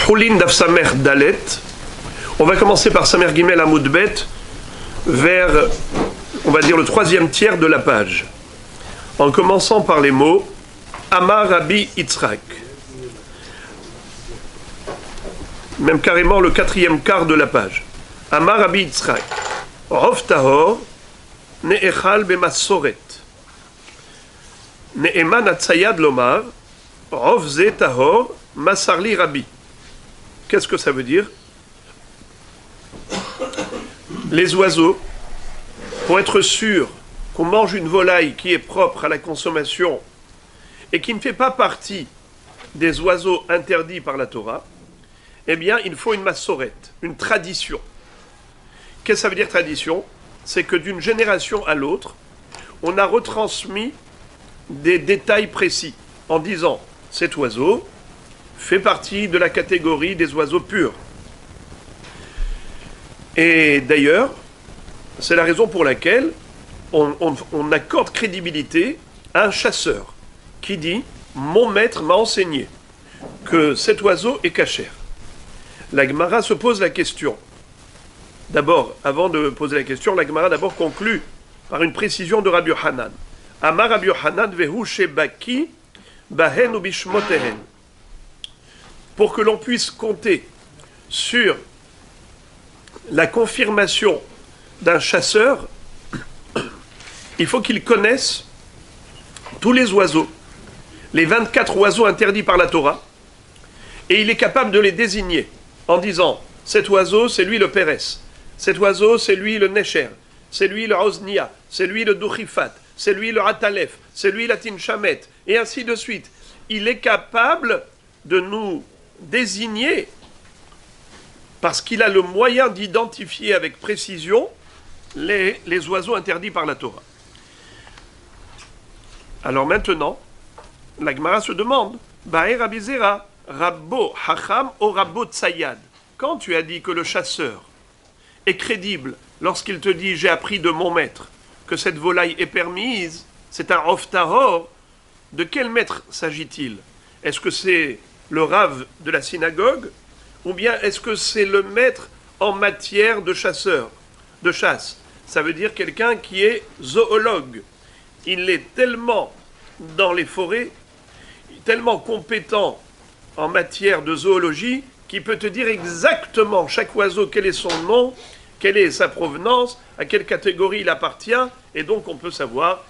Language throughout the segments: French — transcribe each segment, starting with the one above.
Houlin Daf Samer Dalet. On va commencer par Samer Gimel Amoud Bet vers, on va dire, le troisième tiers de la page. En commençant par les mots Amar Rabbi Yitzhak. Même carrément le quatrième quart de la page. Amar Rabbi Yitzhak. Rov Tahor Ne'echal Bemasoret. Ne'eman Atzayad Lomar. Rov Ze Tahor Masarli Rabbi. Qu'est-ce que ça veut dire? Les oiseaux, pour être sûr qu'on mange une volaille qui est propre à la consommation et qui ne fait pas partie des oiseaux interdits par la Torah, eh bien, il faut une massorette, une tradition. Qu'est-ce que ça veut dire tradition? C'est que d'une génération à l'autre, on a retransmis des détails précis en disant cet oiseau fait partie de la catégorie des oiseaux purs. Et d'ailleurs, c'est la raison pour laquelle on accorde crédibilité à un chasseur qui dit « Mon maître m'a enseigné que cet oiseau est cachère ». La Gemara se pose la question. D'abord, avant de poser la question, la Gemara d'abord conclut par une précision de Rabbi Yochanan. « Amar Rabbi Yochanan vehu shebaki bahen ubishmotehen » pour que l'on puisse compter sur la confirmation d'un chasseur, il faut qu'il connaisse tous les oiseaux, les 24 oiseaux interdits par la Torah, et il est capable de les désigner en disant « cet oiseau, c'est lui le Pérès, cet oiseau, c'est lui le Necher, c'est lui le Oznia, c'est lui le Duchifat, c'est lui le Atalef, c'est lui la Tinchamet, et ainsi de suite. » Il est capable de nous désigner, parce qu'il a le moyen d'identifier avec précision les oiseaux interdits par la Torah. Alors maintenant, la Gemara se demande, Baer Abizera, Rabbo Hacham o Rabbo Tsayad. Quand tu as dit que le chasseur est crédible lorsqu'il te dit j'ai appris de mon maître que cette volaille est permise, c'est un Rov Tahor, de quel maître s'agit-il? Est-ce que c'est le rave de la synagogue, ou bien est-ce que c'est le maître en matière de chasseur, de chasse? Ça veut dire quelqu'un qui est zoologue. Il est tellement dans les forêts, tellement compétent en matière de zoologie, qu'il peut te dire exactement chaque oiseau, quel est son nom, quelle est sa provenance, à quelle catégorie il appartient, et donc on peut savoir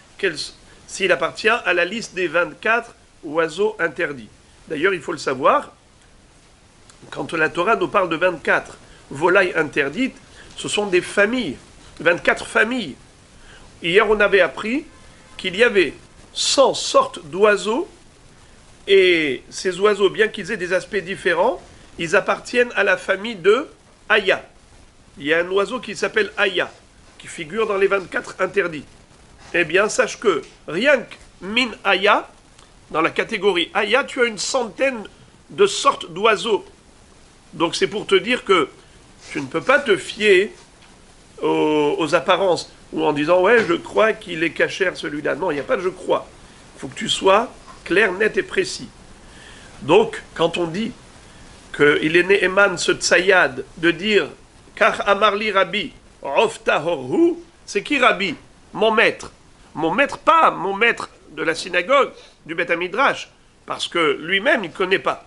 s'il appartient à la liste des 24 oiseaux interdits. D'ailleurs, il faut le savoir, quand la Torah nous parle de 24 volailles interdites, ce sont des familles, 24 familles. Hier, on avait appris qu'il y avait 100 sortes d'oiseaux, et ces oiseaux, bien qu'ils aient des aspects différents, ils appartiennent à la famille de Aya. Il y a un oiseau qui s'appelle Aya, qui figure dans les 24 interdits. Eh bien, sache que rien que min Aya, dans la catégorie Aya, tu as une centaine de sortes d'oiseaux. Donc c'est pour te dire que tu ne peux pas te fier aux apparences, ou en disant « ouais, je crois qu'il est cachère celui-là ». Non, il n'y a pas de « je crois ». Il faut que tu sois clair, net et précis. Donc, quand on dit qu'il est Ne'eman ce tsayad de dire « car amarli Rabbi, Rov Tahorhu », c'est qui Rabbi? Mon maître. Mon maître, pas mon maître de la synagogue, du Beth Midrash, parce que lui-même, il ne connaît pas.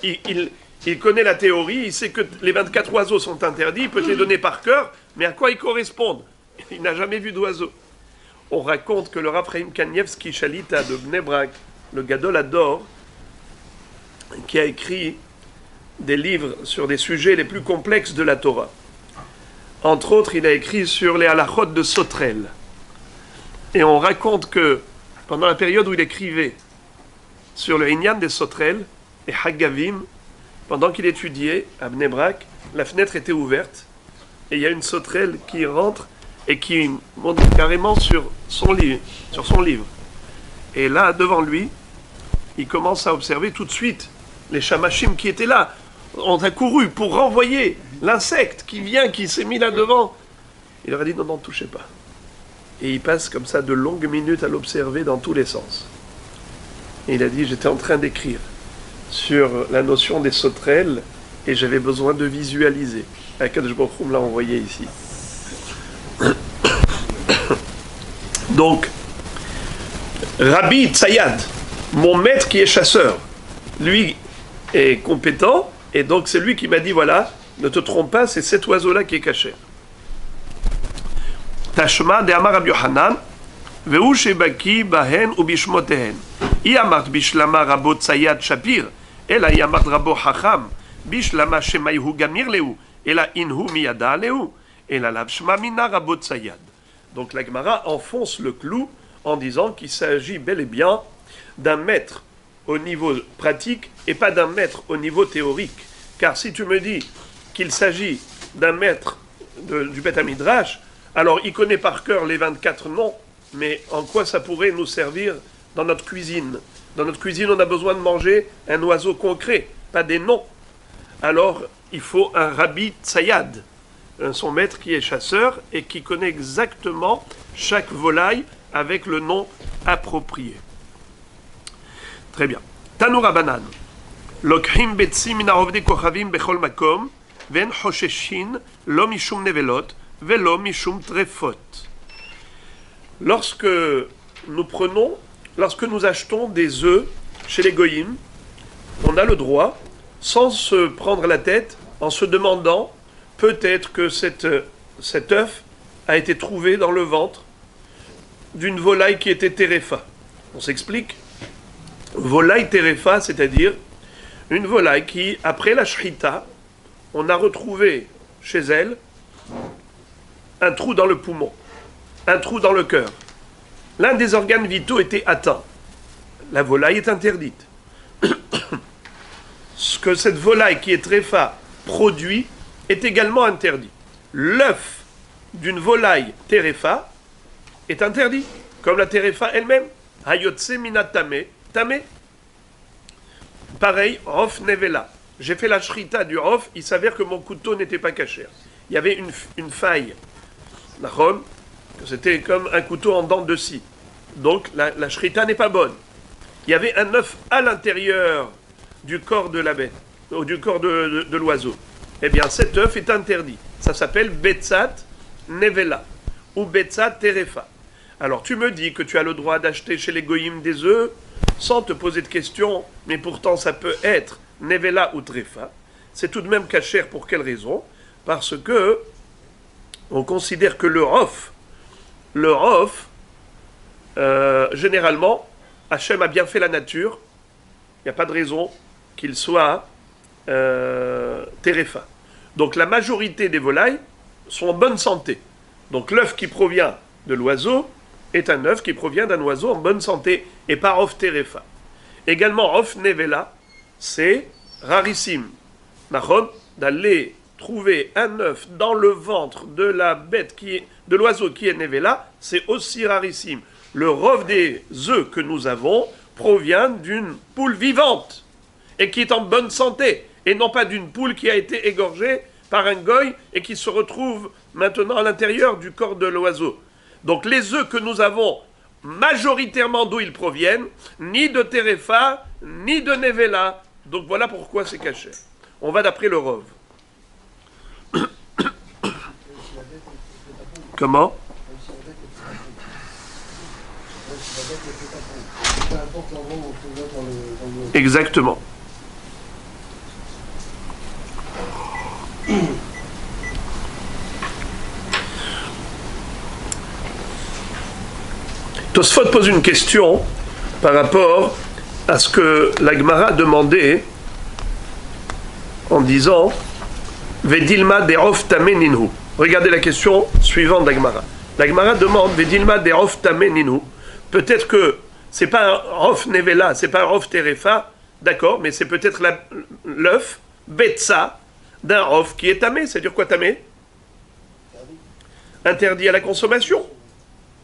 Il connaît la théorie, il sait que les 24 oiseaux sont interdits, il peut te les donner par cœur, mais à quoi ils correspondent? Il n'a jamais vu d'oiseaux. On raconte que le Rav Chaim Kanievski Shalita de Bnei Brak, le Gadol Hador, qui a écrit des livres sur des sujets les plus complexes de la Torah. Entre autres, il a écrit sur les halachot de Sotrel. Et on raconte que pendant la période où il écrivait sur le Inyan des Sotrel et Haggavim, pendant qu'il étudiait à Bnei Brak, la fenêtre était ouverte et il y a une Sotrel qui rentre et qui monte carrément sur son livre. Et là, devant lui, il commence à observer tout de suite les chamachim qui étaient là. On a couru pour renvoyer l'insecte qui vient, qui s'est mis là devant. Il leur a dit non, touchez pas. Et il passe comme ça de longues minutes à l'observer dans tous les sens. Et il a dit, j'étais en train d'écrire sur la notion des sauterelles et j'avais besoin de visualiser. Akadosh Baruch Hu me l'a envoyé ici. Donc, Rabbi Tzayad, mon maître qui est chasseur, lui est compétent, et donc c'est lui qui m'a dit, voilà, ne te trompe pas, c'est cet oiseau-là qui est caché. Tashma de Amar Rabbi Yohanan, Ve'u shebaki bahen u bishmotehen. Iamart bishlama Rabbo Tzayad Shapir, ela Iamart Rabbo Hacham, bishlama shemayhu gamir leu, ela inhu miyada leu, ela lav shma mina Rabbo Tzayad. Donc la Gemara enfonce le clou en disant qu'il s'agit bel et bien d'un maître au niveau pratique et pas d'un maître au niveau théorique. Car si tu me dis qu'il s'agit d'un maître du Beth Midrash, alors il connaît par cœur les 24 noms, mais en quoi ça pourrait nous servir dans notre cuisine? Dans notre cuisine, on a besoin de manger un oiseau concret, pas des noms. Alors, il faut un Rabbi Tzayad, son maître qui est chasseur et qui connaît exactement chaque volaille avec le nom approprié. Très bien. Tanu Rabbanan. Lokhim betsi min harovdei kochavim bechol makom, ven chosheshin lo mishum nevelot, velo mishum trefot. Lorsque nous achetons des œufs chez les goyim, on a le droit, sans se prendre la tête, en se demandant peut-être que cet œuf a été trouvé dans le ventre d'une volaille qui était terefa. On s'explique. Volaille terefa, c'est-à-dire une volaille qui, après la shrita, on a retrouvé chez elle un trou dans le poumon, un trou dans le cœur. L'un des organes vitaux était atteint. La volaille est interdite. Ce que cette volaille qui est terefa produit est également interdit. L'œuf d'une volaille terefa est interdit, comme la terefa elle-même. Hayotse minat tamé. Pareil, rof nevela. J'ai fait la shrita du rof, il s'avère que mon couteau n'était pas caché. Il y avait une faille. C'était comme un couteau en dents de scie. Donc la shrita n'est pas bonne. Il y avait un œuf à l'intérieur du corps de la bête, ou du corps de l'oiseau. Eh bien, cet œuf est interdit. Ça s'appelle Betsat Nevela ou Betsat Terefa. Alors, tu me dis que tu as le droit d'acheter chez les goyim des œufs sans te poser de questions, mais pourtant ça peut être Nevela ou Trefa. C'est tout de même cachère pour quelle raison? Parce que on considère que le rof, généralement, Hachem a bien fait la nature. Il n'y a pas de raison qu'il soit terefa. Donc la majorité des volailles sont en bonne santé. Donc l'œuf qui provient de l'oiseau est un œuf qui provient d'un oiseau en bonne santé et pas rof terefa. Également rof nevela, c'est rarissime. D'aller trouver un œuf dans le ventre de la bête de l'oiseau qui est nevela, c'est aussi rarissime. Le rof des œufs que nous avons provient d'une poule vivante et qui est en bonne santé, et non pas d'une poule qui a été égorgée par un goy et qui se retrouve maintenant à l'intérieur du corps de l'oiseau. Donc les œufs que nous avons, majoritairement d'où ils proviennent, ni de terefa, ni de nevela. Donc voilà pourquoi c'est caché. On va d'après le rov. Comment? Exactement. Tosfot pose une question par rapport à ce que la Gemara a demandé en disant Vedilma derof tameninhu. Regardez la question suivante de la Gemara. La Gemara demande Vedilma derof tameninhu. Peut-être que c'est pas un rof nevela, c'est pas un rof terefa, d'accord, mais c'est peut-être l'œuf betsa d'un rof qui est tamé. C'est-à-dire quoi tamé? Interdit à la consommation.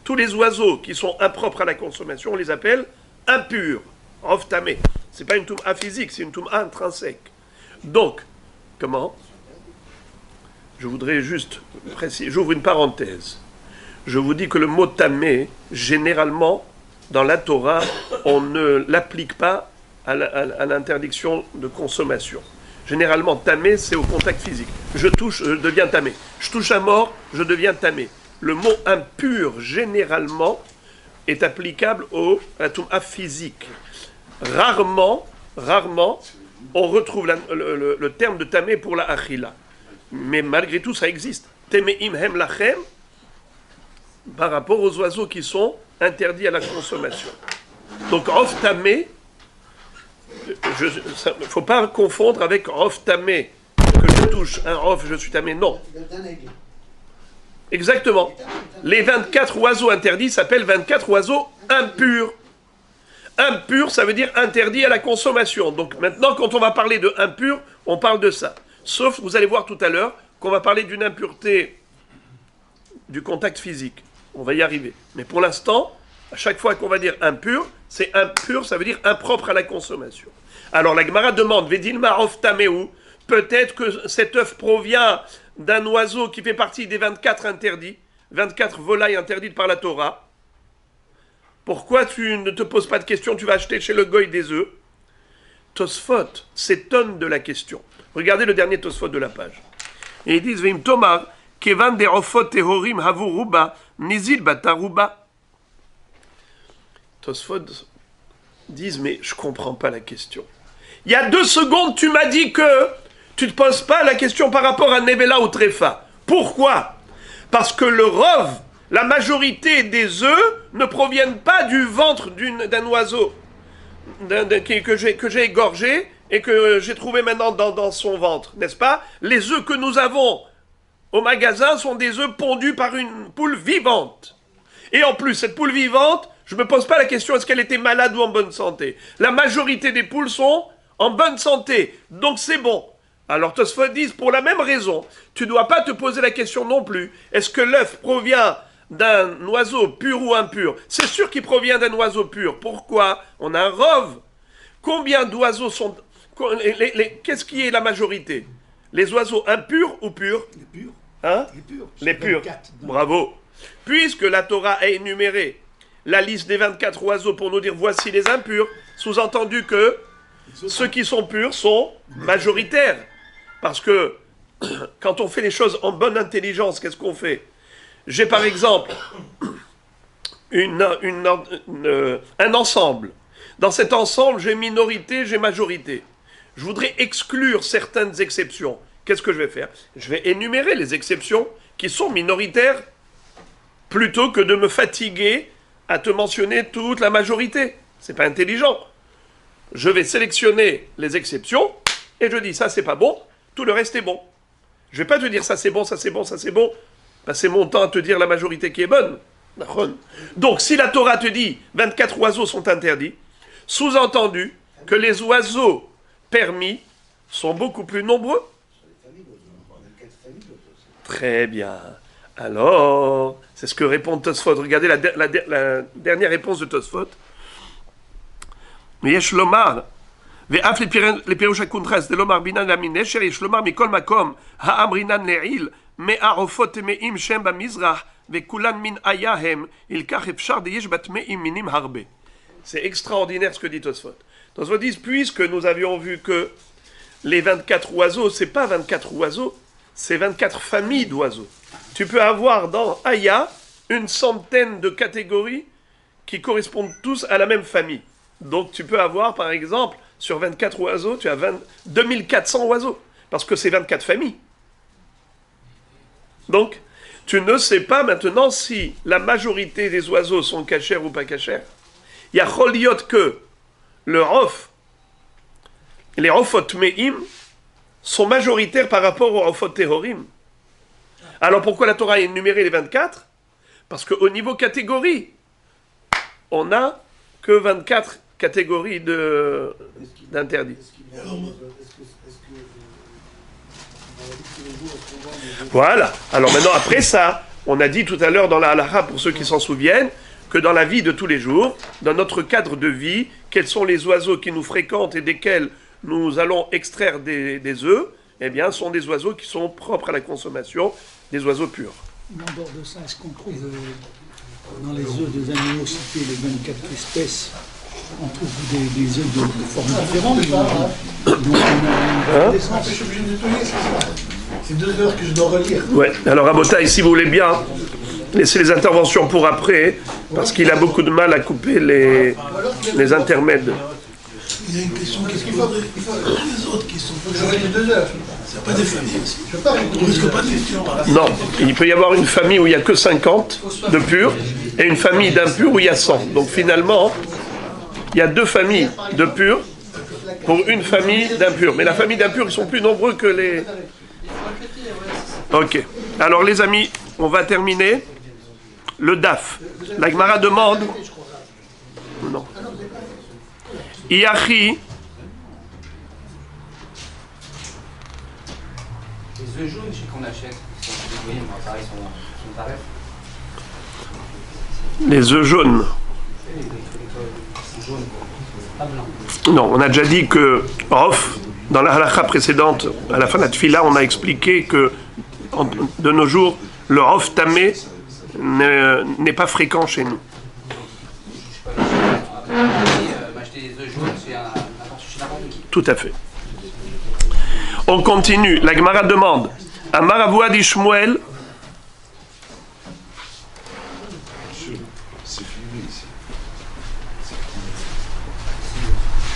Tous les oiseaux qui sont impropres à la consommation, on les appelle impurs, rof tamé. C'est pas une touma physique, c'est une touma intrinsèque. Donc, comment? Je voudrais juste préciser, j'ouvre une parenthèse. Je vous dis que le mot tamé, généralement, dans la Torah, on ne l'applique pas à l'interdiction de consommation. Généralement, tamé, c'est au contact physique. Je touche, je deviens tamé. Je touche un mort, je deviens tamé. Le mot impur, généralement, est applicable à la touma physique. Rarement, on retrouve le terme de tamé pour la achila. Mais malgré tout, ça existe. Temeim hem lachem, par rapport aux oiseaux qui sont interdits à la consommation. Donc, of tamé, il ne faut pas confondre avec of tamé, que je touche un of, je suis tamé, non. Exactement. Les 24 oiseaux interdits s'appellent 24 oiseaux impurs. Impur, ça veut dire interdit à la consommation. Donc maintenant, quand on va parler de impur, on parle de ça. Sauf, vous allez voir tout à l'heure, qu'on va parler d'une impureté du contact physique. On va y arriver. Mais pour l'instant, à chaque fois qu'on va dire impur, c'est impur, ça veut dire impropre à la consommation. Alors la Gemara demande, Vedilma of Tameu, peut-être que cet œuf provient d'un oiseau qui fait partie des 24 interdits, 24 volailles interdites par la Torah. Pourquoi tu ne te poses pas de question, tu vas acheter chez le goy des œufs? Tosfot s'étonne de la question. Regardez le dernier Tosfot de la page. Et ils disent, Vim Tomar, Kevan de Ofot Tehorim Havuruba, Nizil Bataruba. Tosfot disent, mais je ne comprends pas la question. Il y a 2 secondes, tu m'as dit que tu ne te poses pas la question par rapport à Nevela ou Tréfa. Pourquoi? Parce que le rov, la majorité des œufs ne proviennent pas du ventre d'un oiseau que j'ai égorgé et que j'ai trouvé maintenant dans son ventre, n'est-ce pas? Les œufs que nous avons au magasin sont des œufs pondus par une poule vivante. Et en plus, cette poule vivante, je ne me pose pas la question est-ce qu'elle était malade ou en bonne santé. La majorité des poules sont en bonne santé, donc c'est bon. Alors Tosfot dit, pour la même raison, tu ne dois pas te poser la question non plus, est-ce que l'œuf provient d'un oiseau pur ou impur? C'est sûr qu'il provient d'un oiseau pur. Pourquoi? On a un rov. Combien d'oiseaux sont... Qu'est-ce qui est la majorité? Les oiseaux impurs ou purs? Les purs. Hein? Les purs. Les purs. Bravo. Puisque la Torah a énuméré la liste des 24 oiseaux pour nous dire voici les impurs, sous-entendu que ceux qui sont purs sont majoritaires. Parce que quand on fait les choses en bonne intelligence, qu'est-ce qu'on fait? J'ai par exemple un ensemble. Dans cet ensemble, j'ai minorité, j'ai majorité. Je voudrais exclure certaines exceptions. Qu'est-ce que je vais faire? Je vais énumérer les exceptions qui sont minoritaires plutôt que de me fatiguer à te mentionner toute la majorité. C'est pas intelligent. Je vais sélectionner les exceptions et je dis ça c'est pas bon, tout le reste est bon. Je vais pas te dire ça c'est bon, ça c'est bon, ça c'est bon. Passer mon temps à te dire la majorité qui est bonne. Donc si la Torah te dit 24 oiseaux sont interdits, sous-entendu que les oiseaux permis sont beaucoup plus nombreux. Très bien. Alors, c'est ce que répond Tosfot. Regardez la dernière réponse de Tosfot. Mais yesh lomar, ve'af le pirush hakuntras de lomar binan lamin nesher, yesh lomar mikol makom ha'amrinan le'il, me'arofot me'im shem b'mizrach, ve'kulan min ayahem, ilkach efshar de yesh bat me'im minim harbe. C'est extraordinaire ce que dit Tosfot. Tosfot dit, puisque nous avions vu que les 24 oiseaux, c'est pas 24 oiseaux, c'est 24 familles d'oiseaux. Tu peux avoir dans Aya une centaine de catégories qui correspondent tous à la même famille. Donc tu peux avoir, par exemple, sur 24 oiseaux, tu as 2400 oiseaux, parce que c'est 24 familles. Donc, tu ne sais pas maintenant si la majorité des oiseaux sont cachers ou pas cachers. Il y a choliot que le rof, les rofot me'im, sont majoritaires par rapport aux rofot tehorim. Alors pourquoi la Torah a énuméré les 24? Parce qu'au niveau catégorie, on n'a que 24 catégories d'interdits. Voilà. Alors maintenant, après ça, on a dit tout à l'heure dans la halakha, pour ceux qui s'en souviennent, que dans la vie de tous les jours, dans notre cadre de vie, quels sont les oiseaux qui nous fréquentent et desquels nous allons extraire des œufs, eh bien, sont des oiseaux qui sont propres à la consommation, des oiseaux purs. En dehors de ça, est-ce qu'on trouve dans les œufs des animaux cités, les 24 espèces, on trouve des œufs de formes différentes? Donc on a Je suis obligé de nettoyer, c'est ça. C'est 2 heures que je dois relire. Ouais. Alors, Rabotaï, si vous voulez bien, laissez les interventions pour après, parce qu'il a beaucoup de mal à couper les intermèdes. Il y a une question, qu'est-ce qu'il faudrait les autres qui sont pas j'aurais dit 2 heures. C'est pas des familles aussi. Je parle, on risque pas de questions. Non, il peut y avoir une famille où il n'y a que 50 de purs et une famille d'impurs où il y a 100. Donc finalement, il y a 2 familles de purs pour une famille d'impurs. Mais la famille d'impurs, ils sont plus nombreux que les... Ok. Alors les amis, on va terminer le DAF. La Gemara demande... Non. Iachi... Les œufs jaunes qu'on achète, ils sont pareil, sont tarifs. Les œufs jaunes. Jaunes, pas blancs. Non, on a déjà dit que Rof, dans la halakha précédente, à la fin de la tfila, on a expliqué que de nos jours, le Rof tamé n'est pas fréquent chez nous. M'acheter des œufs jaunes, c'est chez n'importe qui. Tout à fait. On continue. La Gemara demande à Maravoua d'Ishmuel.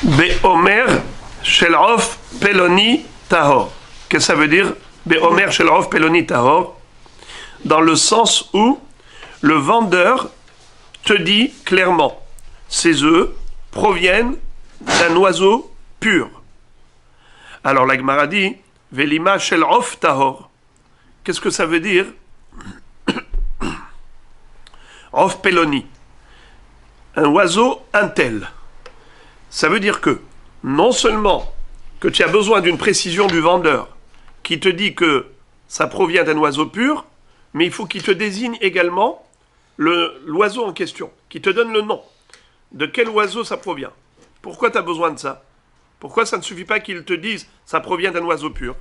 Be'omer shel Rof peloni tahor. Qu'est-ce que ça veut dire? Be'omer shel Rof peloni tahor. Dans le sens où le vendeur te dit clairement, ces œufs proviennent d'un oiseau pur. Alors la Gemara dit, Velima shel Rof tahor. Qu'est-ce que ça veut dire? Rof peloni. Un oiseau intel. Ça veut dire que, non seulement que tu as besoin d'une précision du vendeur qui te dit que ça provient d'un oiseau pur, mais il faut qu'il te désigne également l'oiseau en question, qui te donne le nom. De quel oiseau ça provient? Pourquoi tu as besoin de ça? Pourquoi ça ne suffit pas qu'il te dise ça provient d'un oiseau pur?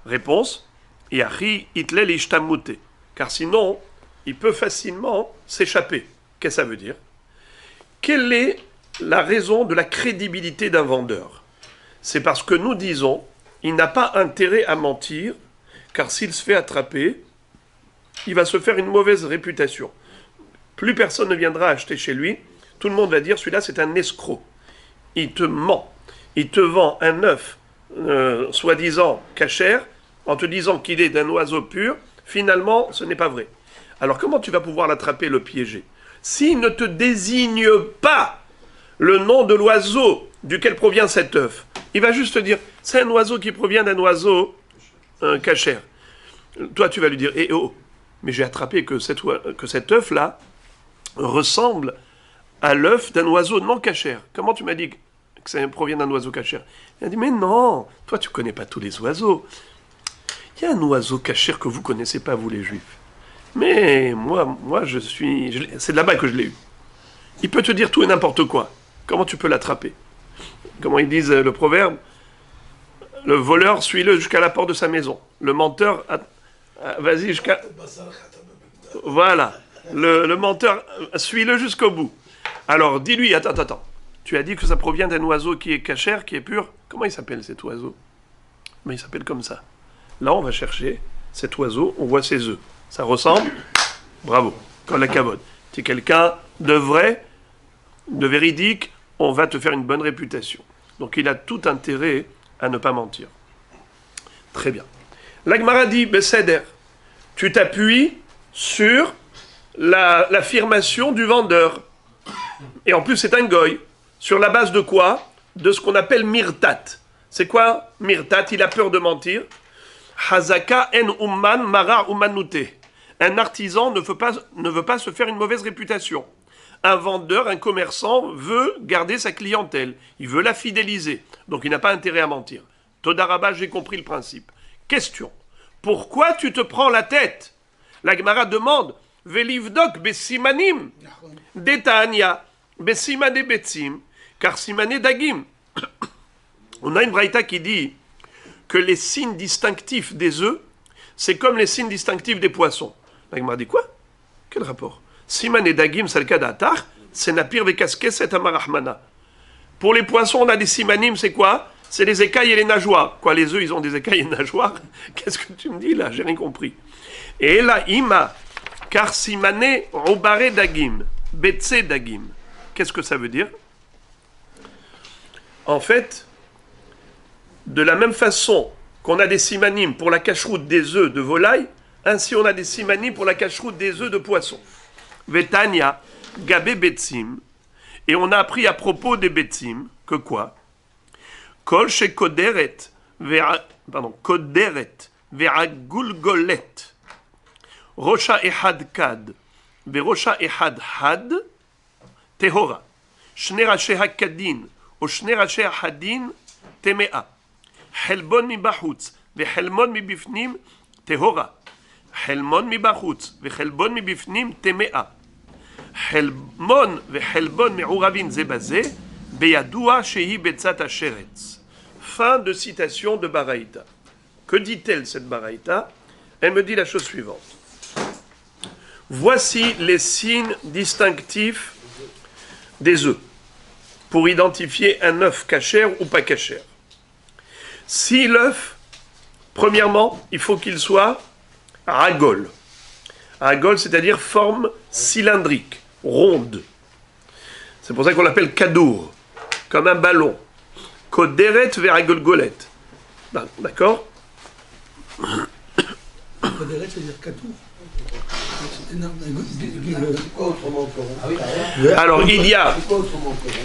Réponse, Yachi itlel ishtamute. Car sinon, il peut facilement s'échapper. Qu'est-ce que ça veut dire? Quelle est la raison de la crédibilité d'un vendeur? C'est parce que nous disons, il n'a pas intérêt à mentir, car s'il se fait attraper, il va se faire une mauvaise réputation. Plus personne ne viendra acheter chez lui, tout le monde va dire, celui-là c'est un escroc. Il te ment, il te vend un œuf, soi-disant cachère, en te disant qu'il est d'un oiseau pur, finalement ce n'est pas vrai. Alors comment tu vas pouvoir l'attraper, le piéger? S'il ne te désigne pas le nom de l'oiseau duquel provient cet œuf, il va juste te dire, c'est un oiseau qui provient d'un oiseau cachère. Toi, tu vas lui dire, eh oh, mais j'ai attrapé que cet œuf-là ressemble à l'œuf d'un oiseau non cachère. Comment tu m'as dit que ça provient d'un oiseau cachère? Il a dit, mais non, toi, tu ne connais pas tous les oiseaux. Il y a un oiseau cachère que vous ne connaissez pas, vous les juifs. Mais moi c'est de là-bas que je l'ai eu. Il peut te dire tout et n'importe quoi. Comment tu peux l'attraper? Comment ils disent le proverbe? Le voleur, suis-le jusqu'à la porte de sa maison. Le menteur, vas-y jusqu'à... Voilà. Le menteur, suis-le jusqu'au bout. Alors, dis-lui, attends. Tu as dit que ça provient d'un oiseau qui est cachère, qui est pur. Comment il s'appelle cet oiseau? Mais il s'appelle comme ça. Là, on va chercher cet oiseau, on voit ses œufs. Ça ressemble? Bravo. Quand la cavode. Tu es quelqu'un de vrai, de véridique, on va te faire une bonne réputation. Donc il a tout intérêt à ne pas mentir. Très bien. La Gemara dit, Besséder, tu t'appuies sur l'affirmation du vendeur. Et en plus, c'est un goy. Sur la base de quoi? De ce qu'on appelle mirtat. C'est quoi mirtat? Il a peur de mentir. Hazaka en umman mara umanute. Un artisan ne veut pas se faire une mauvaise réputation. Un vendeur, un commerçant veut garder sa clientèle. Il veut la fidéliser. Donc il n'a pas intérêt à mentir. Todarabah, j'ai compris le principe. Question. Pourquoi tu te prends la tête? La Gemara demande, Velivdok besimanim, detania, besimane betsim, car simane dagim. On a une braïta qui dit que les signes distinctifs des œufs, c'est comme les signes distinctifs des poissons. La Gemara dit quoi? Quel rapport? Siman et dagim, c'est le cas d'Atar, c'est napir vekaske, c'est amarahmana. Pour les poissons, on a des simanim, c'est quoi? c'est les écailles et les nageoires. Quoi, les œufs, ils ont des écailles et des nageoires? Qu'est-ce que tu me dis là? J'ai rien compris. Et là, ima, car simane robare dagim, betse dagim. Qu'est-ce que ça veut dire? En fait, de la même façon qu'on a des simanim pour la cacheroute des œufs de volaille, ainsi on a des simanim pour la cacheroute des œufs de poisson. Vetania, gabe betsim. Et on a appris à propos des betsim que quoi? Kol she koderet, koderet, vera gulgolet. Rocha ehad kad, verocha ehad had, tehora. Shne rache hakadin, o shne rache hadin, temea. Helbon mi bahutz, vehelmon mi bifnim, tehora. Helmon mi bahutz, vehelbon mi bifnim, temea. Helmon vehelbon me'uravin zebazé, beyadoua shehi betzat asheretz. Fin de citation de Baraïta. Que dit-elle cette Baraïta? Elle me dit la chose suivante. Voici les signes distinctifs des œufs pour identifier un œuf cachère ou pas cachère. Si l'œuf, premièrement, il faut qu'il soit ragol. Ragol, c'est-à-dire forme cylindrique, ronde. C'est pour ça qu'on l'appelle kadour, comme un ballon. Koderet vers golgolet. D'accord? Koderet, c'est-à-dire katour. Alors il y a,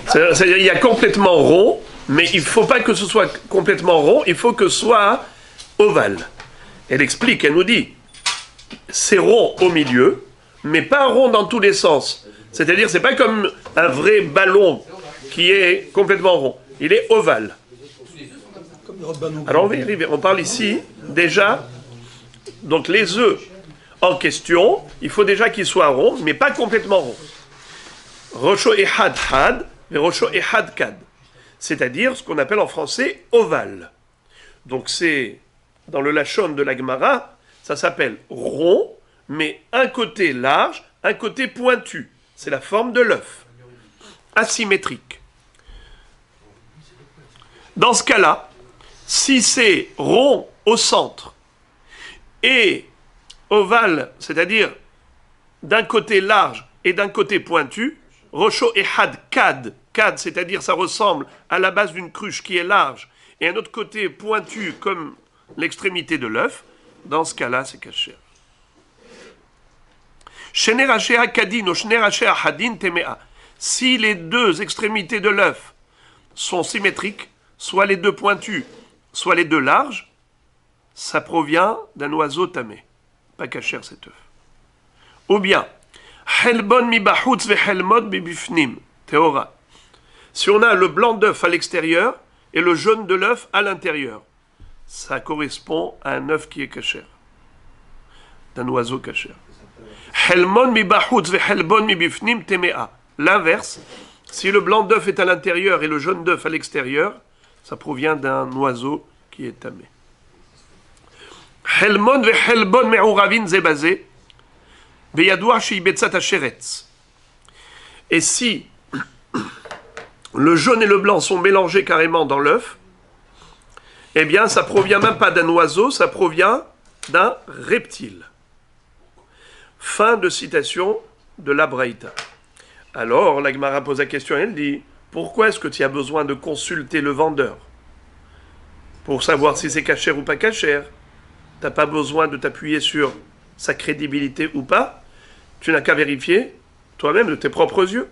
c'est-à-dire il y a complètement rond, mais il ne faut pas que ce soit complètement rond, il faut que ce soit ovale. Elle explique, elle nous dit, c'est rond au milieu, mais pas rond dans tous les sens. C'est-à-dire c'est pas comme un vrai ballon qui est complètement rond, il est ovale. Alors on va y arriver, on parle ici déjà, donc les œufs en question, il faut déjà qu'ils soient ronds, mais pas complètement ronds. Rocho ehad had, mais rocho ehad kad. C'est-à-dire ce qu'on appelle en français ovale. Donc c'est, dans le lachon de la Gemara, ça s'appelle rond, mais un côté large, un côté pointu. C'est la forme de l'œuf. Asymétrique. Dans ce cas-là, si c'est rond au centre et ovale, c'est-à-dire d'un côté large et d'un côté pointu, rocho ehad kad, kad, c'est-à-dire ça ressemble à la base d'une cruche qui est large et un autre côté pointu comme l'extrémité de l'œuf, dans ce cas-là, c'est kasher. Shene raché kadin ou shene raché hadin temea. Si les deux extrémités de l'œuf sont symétriques, soit les deux pointus, soit les deux larges, ça provient d'un oiseau tamé. Pas kasher cet œuf. Ou bien, helbon mi bahutz ve helmod mi bifnim, teora. Si on a le blanc d'œuf à l'extérieur et le jaune de l'œuf à l'intérieur, ça correspond à un œuf qui est kasher, d'un oiseau kasher. Helmon mi bahutz ve helbon mi bifnim temea. L'inverse, si le blanc d'œuf est à l'intérieur et le jaune d'œuf à l'extérieur, ça provient d'un oiseau qui est tamé. Helmon ve helbon me'uravin zebazé, beyadoua shehi betzat asheretz. Et si le jaune et le blanc sont mélangés carrément dans l'œuf, eh bien ça provient même pas d'un oiseau, ça provient d'un reptile. Fin de citation de la Braïta. Alors la Gemara pose la question, elle dit, pourquoi est-ce que tu as besoin de consulter le vendeur pour savoir si c'est cachère ou pas cachère? Tu n'as pas besoin de t'appuyer sur sa crédibilité ou pas. Tu n'as qu'à vérifier toi-même de tes propres yeux.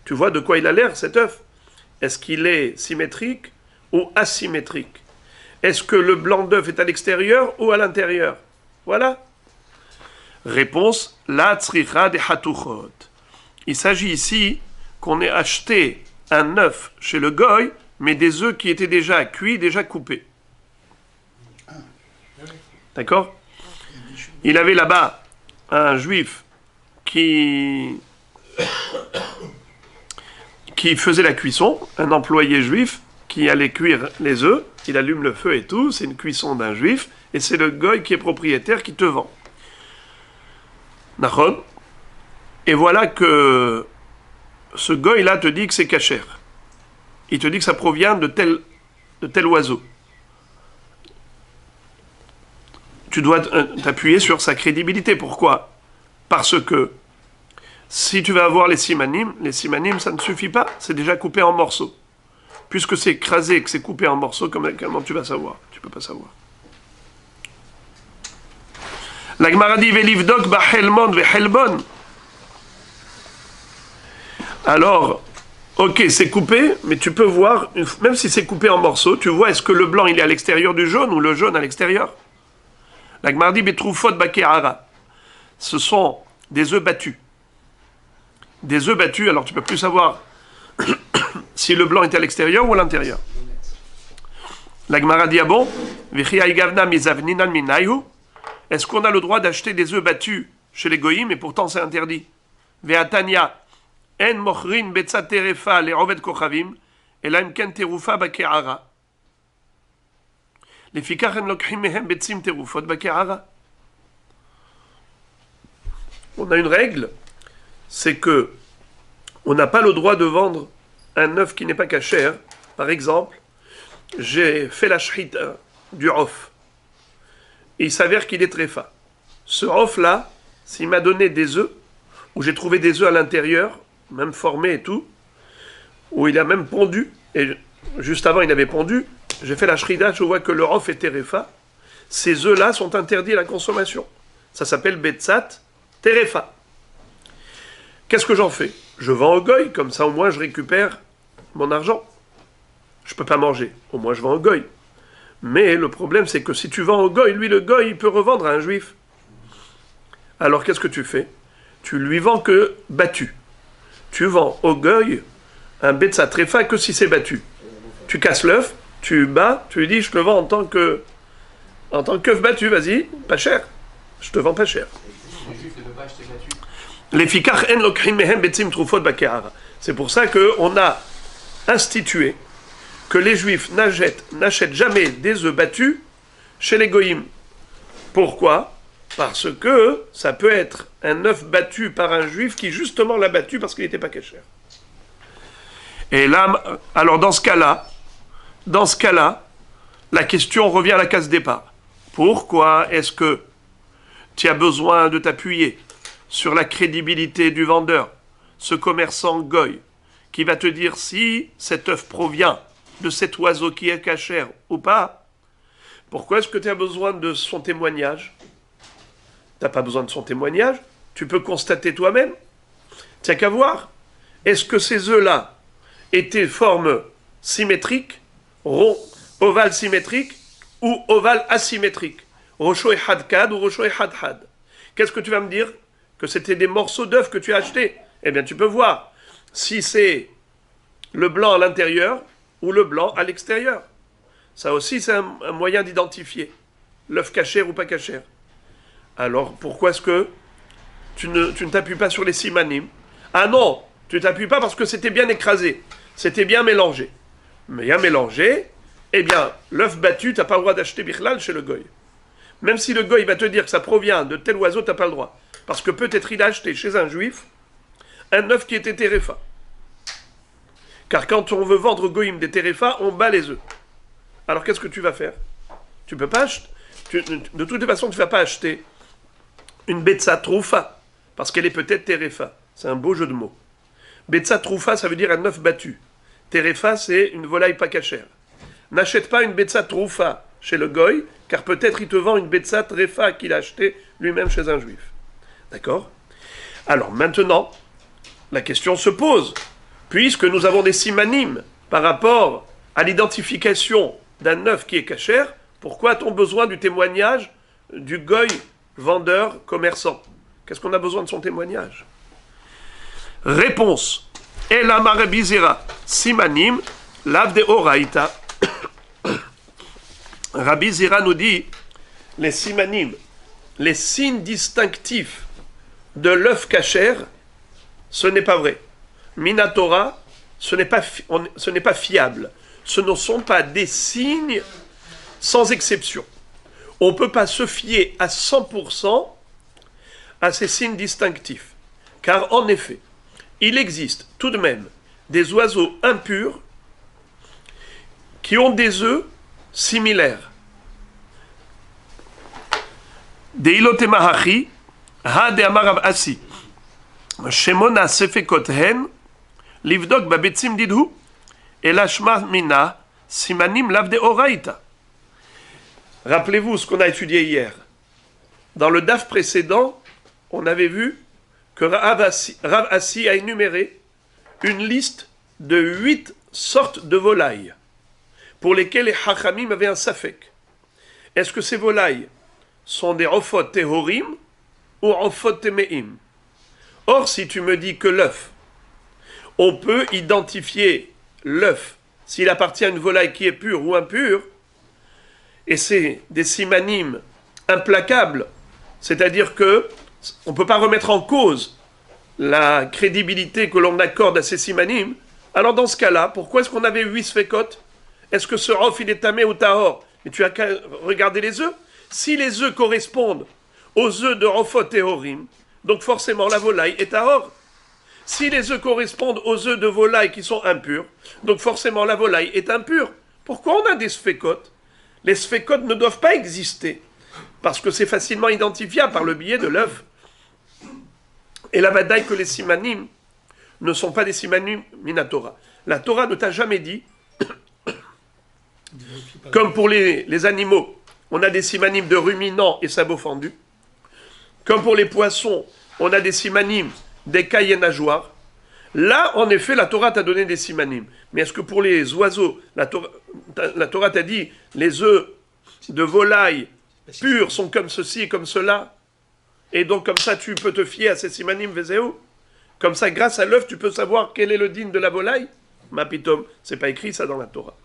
Tu vois de quoi il a l'air cet œuf. Est-ce qu'il est symétrique ou asymétrique? Est-ce que le blanc d'œuf est à l'extérieur ou à l'intérieur? Voilà. Réponse, la tzricha de hatuchot. Il s'agit ici qu'on ait acheté un œuf chez le goy, mais des œufs qui étaient déjà cuits, déjà coupés. D'accord? Il avait là-bas un juif qui faisait la cuisson, un employé juif qui allait cuire les œufs, il allume le feu et tout, c'est une cuisson d'un juif, et c'est le goy qui est propriétaire qui te vend. Nachon. Et voilà que ce goy-là te dit que c'est cachère. Il te dit que ça provient de tel de tel oiseau. Tu dois t'appuyer sur sa crédibilité. Pourquoi? Parce que si tu vas avoir les simanim, ça ne suffit pas, c'est déjà coupé en morceaux. Puisque c'est écrasé et que c'est coupé en morceaux, comment tu vas savoir? Tu peux pas savoir. La Gemara dit Velivdok ba'helmon ve'helbon. Alors, ok, c'est coupé, mais tu peux voir, même si c'est coupé en morceaux, tu vois est-ce que le blanc il est à l'extérieur du jaune ou le jaune à l'extérieur? La Gemara dit Betroufot bake'ara. Ce sont des œufs battus. Des œufs battus, alors tu peux plus savoir si le blanc est à l'extérieur ou à l'intérieur. La Gemara dit, ah bon, est-ce qu'on a le droit d'acheter des œufs battus chez les goïms, et pourtant c'est interdit? Ve'atania, en mochrin betza terefa le oved kochavim, ela imken terufa bake'ara. Lefikach en lokchim mehem betzim terufot bake'ara. On a une règle, c'est que on n'a pas le droit de vendre un œuf qui n'est pas kasher. Par exemple, j'ai fait la shrita du off. Et il s'avère qu'il est tréfa. Ce off-là, s'il m'a donné des œufs, où j'ai trouvé des œufs à l'intérieur, même formés et tout, où il a même pondu, et juste avant il avait pondu, j'ai fait la shrita, je vois que le off est terefa. Ces œufs-là sont interdits à la consommation. Ça s'appelle betzat terefa. Qu'est-ce que j'en fais? Je vends au goy, comme ça au moins je récupère mon argent. Je ne peux pas manger, au moins je vends au goy. Mais le problème c'est que si tu vends au goy, lui le goy il peut revendre à un juif. Alors qu'est-ce que tu fais? Tu lui vends que battu. Tu vends au goy un betza tréfa que si c'est battu. Tu casses l'œuf, tu bats, tu lui dis je te le vends en tant qu'œuf battu, vas-y, pas cher. Je te vends pas cher. Le juif ne peut pas acheter battu. C'est pour ça qu'on a institué que les juifs n'achètent jamais des œufs battus chez les goïms. Pourquoi? Parce que ça peut être un œuf battu par un juif qui justement l'a battu parce qu'il n'était pas kasher. Et là, alors dans ce cas-là, la question revient à la case départ. Pourquoi est-ce que tu as besoin de t'appuyer sur la crédibilité du vendeur, ce commerçant goy, qui va te dire si cet œuf provient de cet oiseau qui est kasher ou pas? Pourquoi est-ce que tu as besoin de son témoignage? Tu n'as pas besoin de son témoignage, tu peux constater toi-même. Tu n'as qu'à voir. Est-ce que ces œufs-là étaient forme symétrique, rond, ovale symétrique ou ovale asymétrique? Rocho et hadkad ou rocho et hadhad? Qu'est-ce que tu vas me dire? Que c'était des morceaux d'œufs que tu as achetés? Eh bien, tu peux voir si c'est le blanc à l'intérieur ou le blanc à l'extérieur. Ça aussi, c'est un moyen d'identifier l'œuf kasher ou pas kasher. Alors, pourquoi est-ce que tu ne t'appuies pas sur les simanim? Ah non, tu ne t'appuies pas parce que c'était bien écrasé, c'était bien mélangé. Mais bien mélangé, eh bien, l'œuf battu, tu n'as pas le droit d'acheter bichlal chez le goy. Même si le goy va te dire que ça provient de tel oiseau, tu n'as pas le droit. Parce que peut-être il a acheté chez un juif un œuf qui était terefa. Car quand on veut vendre goïm des terefa, on bat les œufs. Alors qu'est-ce que tu vas faire? Tu peux pas acheter. De toute façon, tu ne vas pas acheter une betza troufa, parce qu'elle est peut-être terefa. C'est un beau jeu de mots. Betza troufa, ça veut dire un œuf battu. Terefa, c'est une volaille pas cachère. N'achète pas une betza troufa chez le goy, car peut-être il te vend une betza trefa qu'il a acheté lui-même chez un juif. D'accord? Alors maintenant, la question se pose. Puisque nous avons des simanim par rapport à l'identification d'un œuf qui est cachère, pourquoi a-t-on besoin du témoignage du goy, vendeur, commerçant? Qu'est-ce qu'on a besoin de son témoignage? Réponse. Elama Rabbi Zera, simanim, lav de oraïta. Rabbi Zera nous dit, les simanim, les signes distinctifs de l'œuf cachère, ce n'est pas vrai. Minatora, ce n'est pas fiable. Ce ne sont pas des signes sans exception. On ne peut pas se fier à 100% à ces signes distinctifs. Car en effet, il existe tout de même des oiseaux impurs qui ont des œufs similaires. Deilot emahachi, ha de amarav asi. Shemona sefekot hen, livdok babetzim didhu, elashma mina, simanim lav de oraita. Rappelez-vous ce qu'on a étudié hier. Dans le DAF précédent, on avait vu que Rav Assi a énuméré une liste de 8 sortes de volailles pour lesquelles les Hachamim avaient un safek. Est-ce que ces volailles sont des Ofot Tehorim ou Ofot Temeim? Or, si tu me dis que l'œuf, on peut identifier l'œuf s'il appartient à une volaille qui est pure ou impure, et c'est des simanim implacables, c'est-à-dire que on ne peut pas remettre en cause la crédibilité que l'on accorde à ces simanim, alors dans ce cas-là, pourquoi est-ce qu'on avait 8 sfekot? Est-ce que ce rof il est tamé ou tahor? Et tu as qu'à regarder les œufs. Si les œufs correspondent aux œufs de rofot et horim, donc forcément la volaille est tahor. Si les œufs correspondent aux œufs de volaille qui sont impurs, donc forcément la volaille est impure. Pourquoi on a des sfekot? Les sfekot ne doivent pas exister, parce que c'est facilement identifiable par le biais de l'œuf. Et la vadaï que les simanim ne sont pas des simanim minatora. La Torah ne t'a jamais dit, comme pour les animaux, on a des simanim de ruminants et sabots fendus, comme pour les poissons, on a des simanim d'écailles et nageoires. Là, en effet, la Torah t'a donné des simanim. Mais est-ce que pour les oiseaux, la Torah t'a dit, les œufs de volaille purs sont comme ceci et comme cela, et donc comme ça tu peux te fier à ces simanim vezéo? Comme ça, grâce à l'œuf, tu peux savoir quel est le digne de la volaille? Mapitom, c'est pas écrit ça dans la Torah.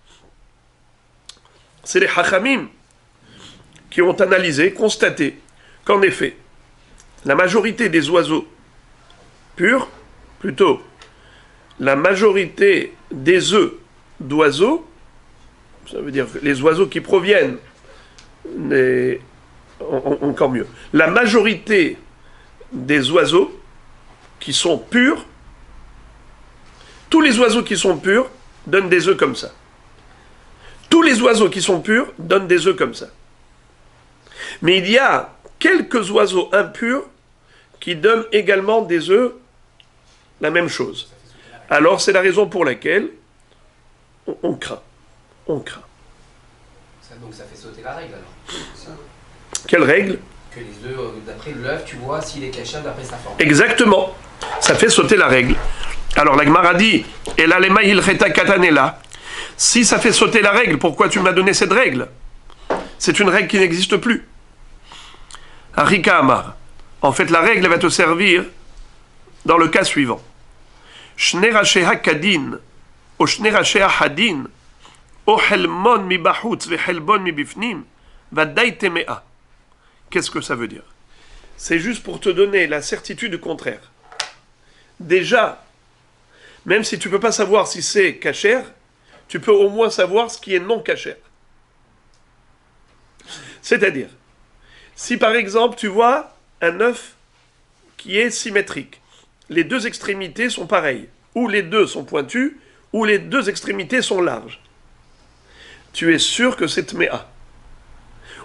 C'est les Hachamim qui ont analysé, constaté qu'en effet, la majorité des oiseaux purs, plutôt la majorité des œufs d'oiseaux, ça veut dire les oiseaux qui proviennent encore mieux. La majorité des oiseaux qui sont purs, tous les oiseaux qui sont purs donnent des œufs comme ça. Tous les oiseaux qui sont purs donnent des œufs comme ça. Mais il y a quelques oiseaux impurs qui donnent également des œufs la même chose. Alors c'est la raison pour laquelle on craint. On craint. Donc ça fait sauter la règle alors. Quelle règle? Que les œufs, d'après l'œuf, tu vois s'il est caché d'après sa forme. Exactement. Ça fait sauter la règle. Alors la Gemara dit, et la lema ilcheta katanela. Si ça fait sauter la règle, pourquoi tu m'as donné cette règle? C'est une règle qui n'existe plus. Harika Amar. En fait, la règle va te servir dans le cas suivant. Shne rashea kadin, ou shne rashea hadin, ou helmon mi bahutz ve helbon mi bifnim, va temea. Qu'est-ce que ça veut dire? C'est juste pour te donner la certitude contraire. Déjà, même si tu ne peux pas savoir si c'est cachère, tu peux au moins savoir ce qui est non cachère. C'est-à-dire, si par exemple tu vois un œuf qui est symétrique, les deux extrémités sont pareilles, ou les deux sont pointus, ou les deux extrémités sont larges, tu es sûr que c'est tméa.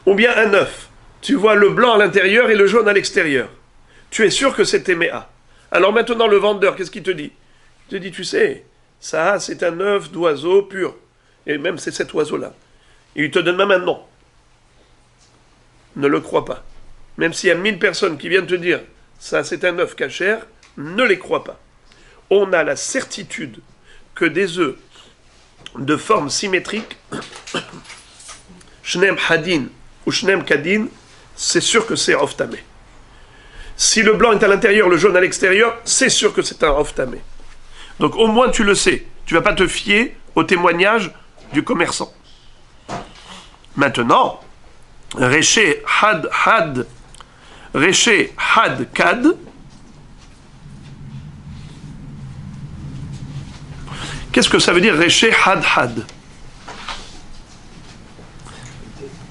Ou bien un œuf, tu vois le blanc à l'intérieur et le jaune à l'extérieur, tu es sûr que c'est tméa. Alors maintenant le vendeur, qu'est-ce qu'il te dit? Il te dit, tu sais, ça c'est un œuf d'oiseau pur, et même c'est cet oiseau-là. Et il te donne même un nom. Ne le crois pas. Même s'il y a 1000 personnes qui viennent te dire, ça c'est un œuf cachère, ne les crois pas. On a la certitude que des œufs de forme symétrique, shnem hadin ou shnem kadin, c'est sûr que c'est oftamé. Si le blanc est à l'intérieur, le jaune à l'extérieur, c'est sûr que c'est un oftamé. Donc au moins tu le sais. Tu ne vas pas te fier au témoignage du commerçant. Maintenant, Réché had kad. Qu'est-ce que ça veut dire Réché had?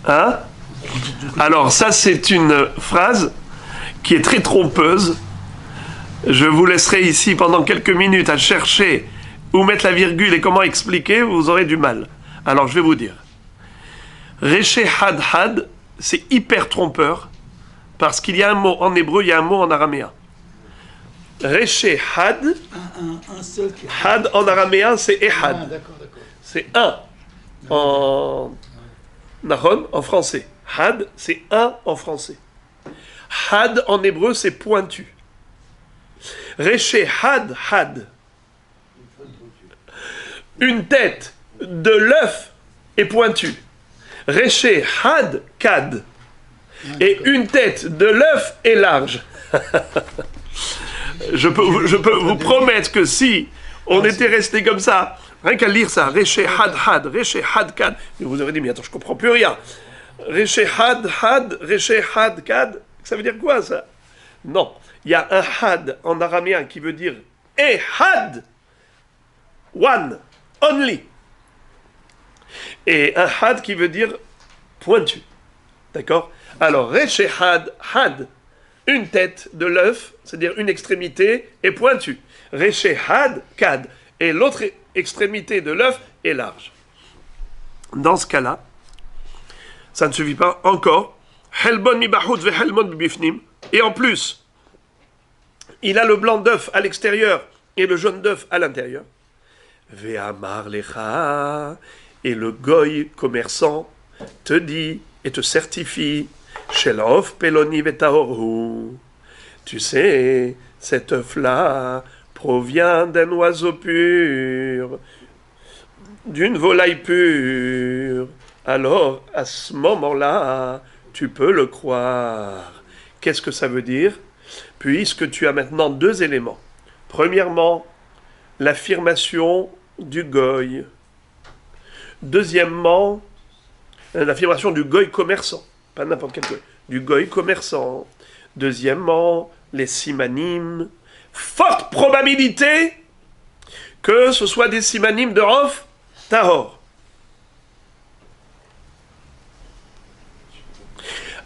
Hein? Alors ça c'est une phrase qui est très trompeuse. Je vous laisserai ici pendant quelques minutes à chercher où mettre la virgule et comment expliquer, vous aurez du mal. Alors je vais vous dire. Reché had had, c'est hyper trompeur, parce qu'il y a un mot en hébreu, il y a un mot en araméen. Reché had, Un seul qui had en araméen c'est ehad. Ah, d'accord. C'est un en nahon, en français. Had, c'est un en français. Had en hébreu, c'est pointu. Reché had had. Une tête de l'œuf est pointue. Reché had kad. Et une tête de l'œuf est large. Je peux vous promettre que si on était resté comme ça, rien qu'à lire ça, Reché had had, Reché had kad, vous aurez dit, mais attends, je comprends plus rien. Reché had had, Reché had kad, ça veut dire quoi ça? Non, il y a un had en araméen qui veut dire had, one, only. Et un had qui veut dire pointu. D'accord? Alors, Reché had had, une tête de l'œuf, c'est-à-dire une extrémité, est pointue. Reché had kad, et l'autre extrémité de l'œuf est large. Dans ce cas-là, ça ne suffit pas encore. Helbon mi bahut ve helbon mi bifnim. Et en plus, il a le blanc d'œuf à l'extérieur et le jaune d'œuf à l'intérieur. Ve'amar lecha, et le goy commerçant te dit et te certifie, shelof peloni vetahorhu. Tu sais, cet œuf-là provient d'un oiseau pur, d'une volaille pure. Alors, à ce moment-là, tu peux le croire. Qu'est-ce que ça veut dire? Puisque tu as maintenant deux éléments. Premièrement, l'affirmation du goy. Deuxièmement, l'affirmation du goy commerçant. Pas n'importe quel goy. Du goy commerçant. Deuxièmement, les simanim. Forte probabilité que ce soit des simanim de Rof Tahor.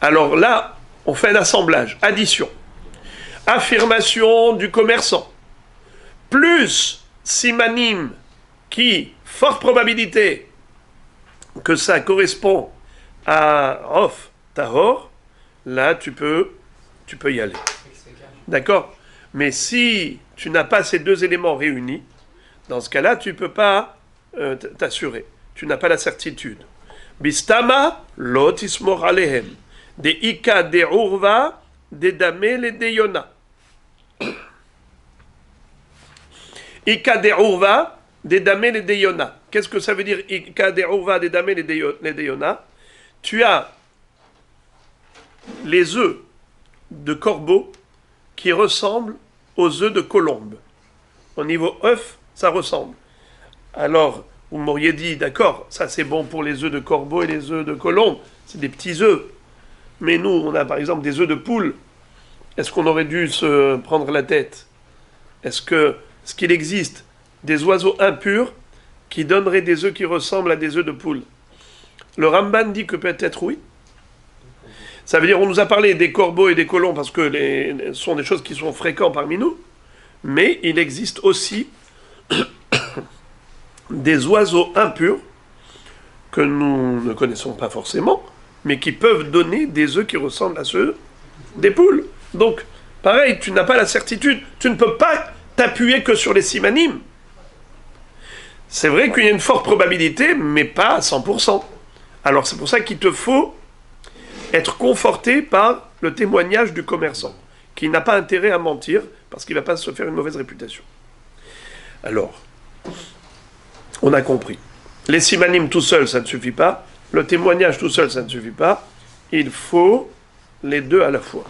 Alors là, on fait un assemblage, addition. Affirmation du commerçant, plus simanim qui, forte probabilité que ça correspond à Rof Tahor, là tu peux y aller. D'accord? Mais si tu n'as pas ces deux éléments réunis, dans ce cas-là, tu ne peux pas t'assurer. Tu n'as pas la certitude. Bistama, lotismor alehem. Des ika, des urva, des damel et des yona. Ika, des urva, des damel et des yona. Qu'est-ce que ça veut dire ika, des urva, des damel et des yona? Tu as les œufs de corbeau qui ressemblent aux œufs de colombe. Au niveau œuf, ça ressemble. Alors, vous m'auriez dit, d'accord, ça c'est bon pour les œufs de corbeau et les œufs de colombe, c'est des petits œufs. Mais nous, on a par exemple des œufs de poule. Est-ce qu'on aurait dû se prendre la tête? Est-ce qu'il existe des oiseaux impurs qui donneraient des œufs qui ressemblent à des œufs de poule? Le Ramban dit que peut-être oui. Ça veut dire, on nous a parlé des corbeaux et des colombes parce que ce sont des choses qui sont fréquentes parmi nous, mais il existe aussi des oiseaux impurs que nous ne connaissons pas forcément, mais qui peuvent donner des œufs qui ressemblent à ceux des poules. Donc, pareil, tu n'as pas la certitude, tu ne peux pas t'appuyer que sur les simanim. C'est vrai qu'il y a une forte probabilité, mais pas à 100%. Alors c'est pour ça qu'il te faut être conforté par le témoignage du commerçant, qui n'a pas intérêt à mentir, parce qu'il ne va pas se faire une mauvaise réputation. Alors, on a compris. Les simanim tout seul, ça ne suffit pas. Le témoignage tout seul, ça ne suffit pas. Il faut les deux à la fois.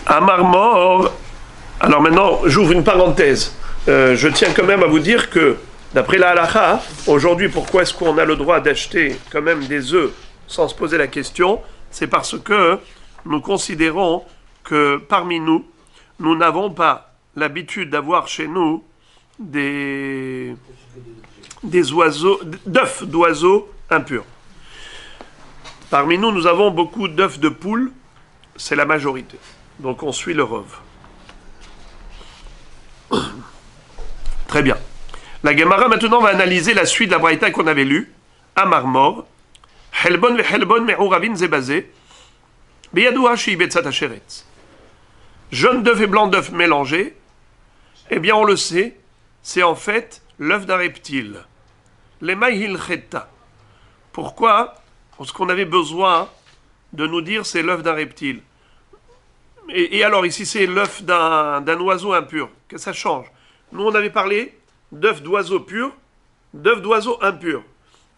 Amar mort. Alors maintenant, j'ouvre une parenthèse. Je tiens quand même à vous dire que, d'après la halakha, aujourd'hui, pourquoi est-ce qu'on a le droit d'acheter quand même des œufs sans se poser la question? C'est parce que nous considérons que parmi nous, nous n'avons pas l'habitude d'avoir chez nous des oiseaux, d'œufs d'oiseaux impurs. Parmi nous, nous avons beaucoup d'œufs de poule, c'est la majorité. Donc on suit le rov. Très bien. La Gemara maintenant va analyser la suite de la braïta qu'on avait lue. Amar mor, Helbon ve Helbon me'uravin zebazé, beyadoua sheibetsat hasheretz. Jaune d'œuf et blanc d'œuf mélangés, eh bien on le sait, c'est en fait l'œuf d'un reptile. Les maïhil chetta. Pourquoi? Parce qu'on avait besoin de nous dire c'est l'œuf d'un reptile. Et alors ici c'est l'œuf d'un oiseau impur. Que ça change. Nous on avait parlé d'œuf d'oiseau pur, d'œuf d'oiseau impur.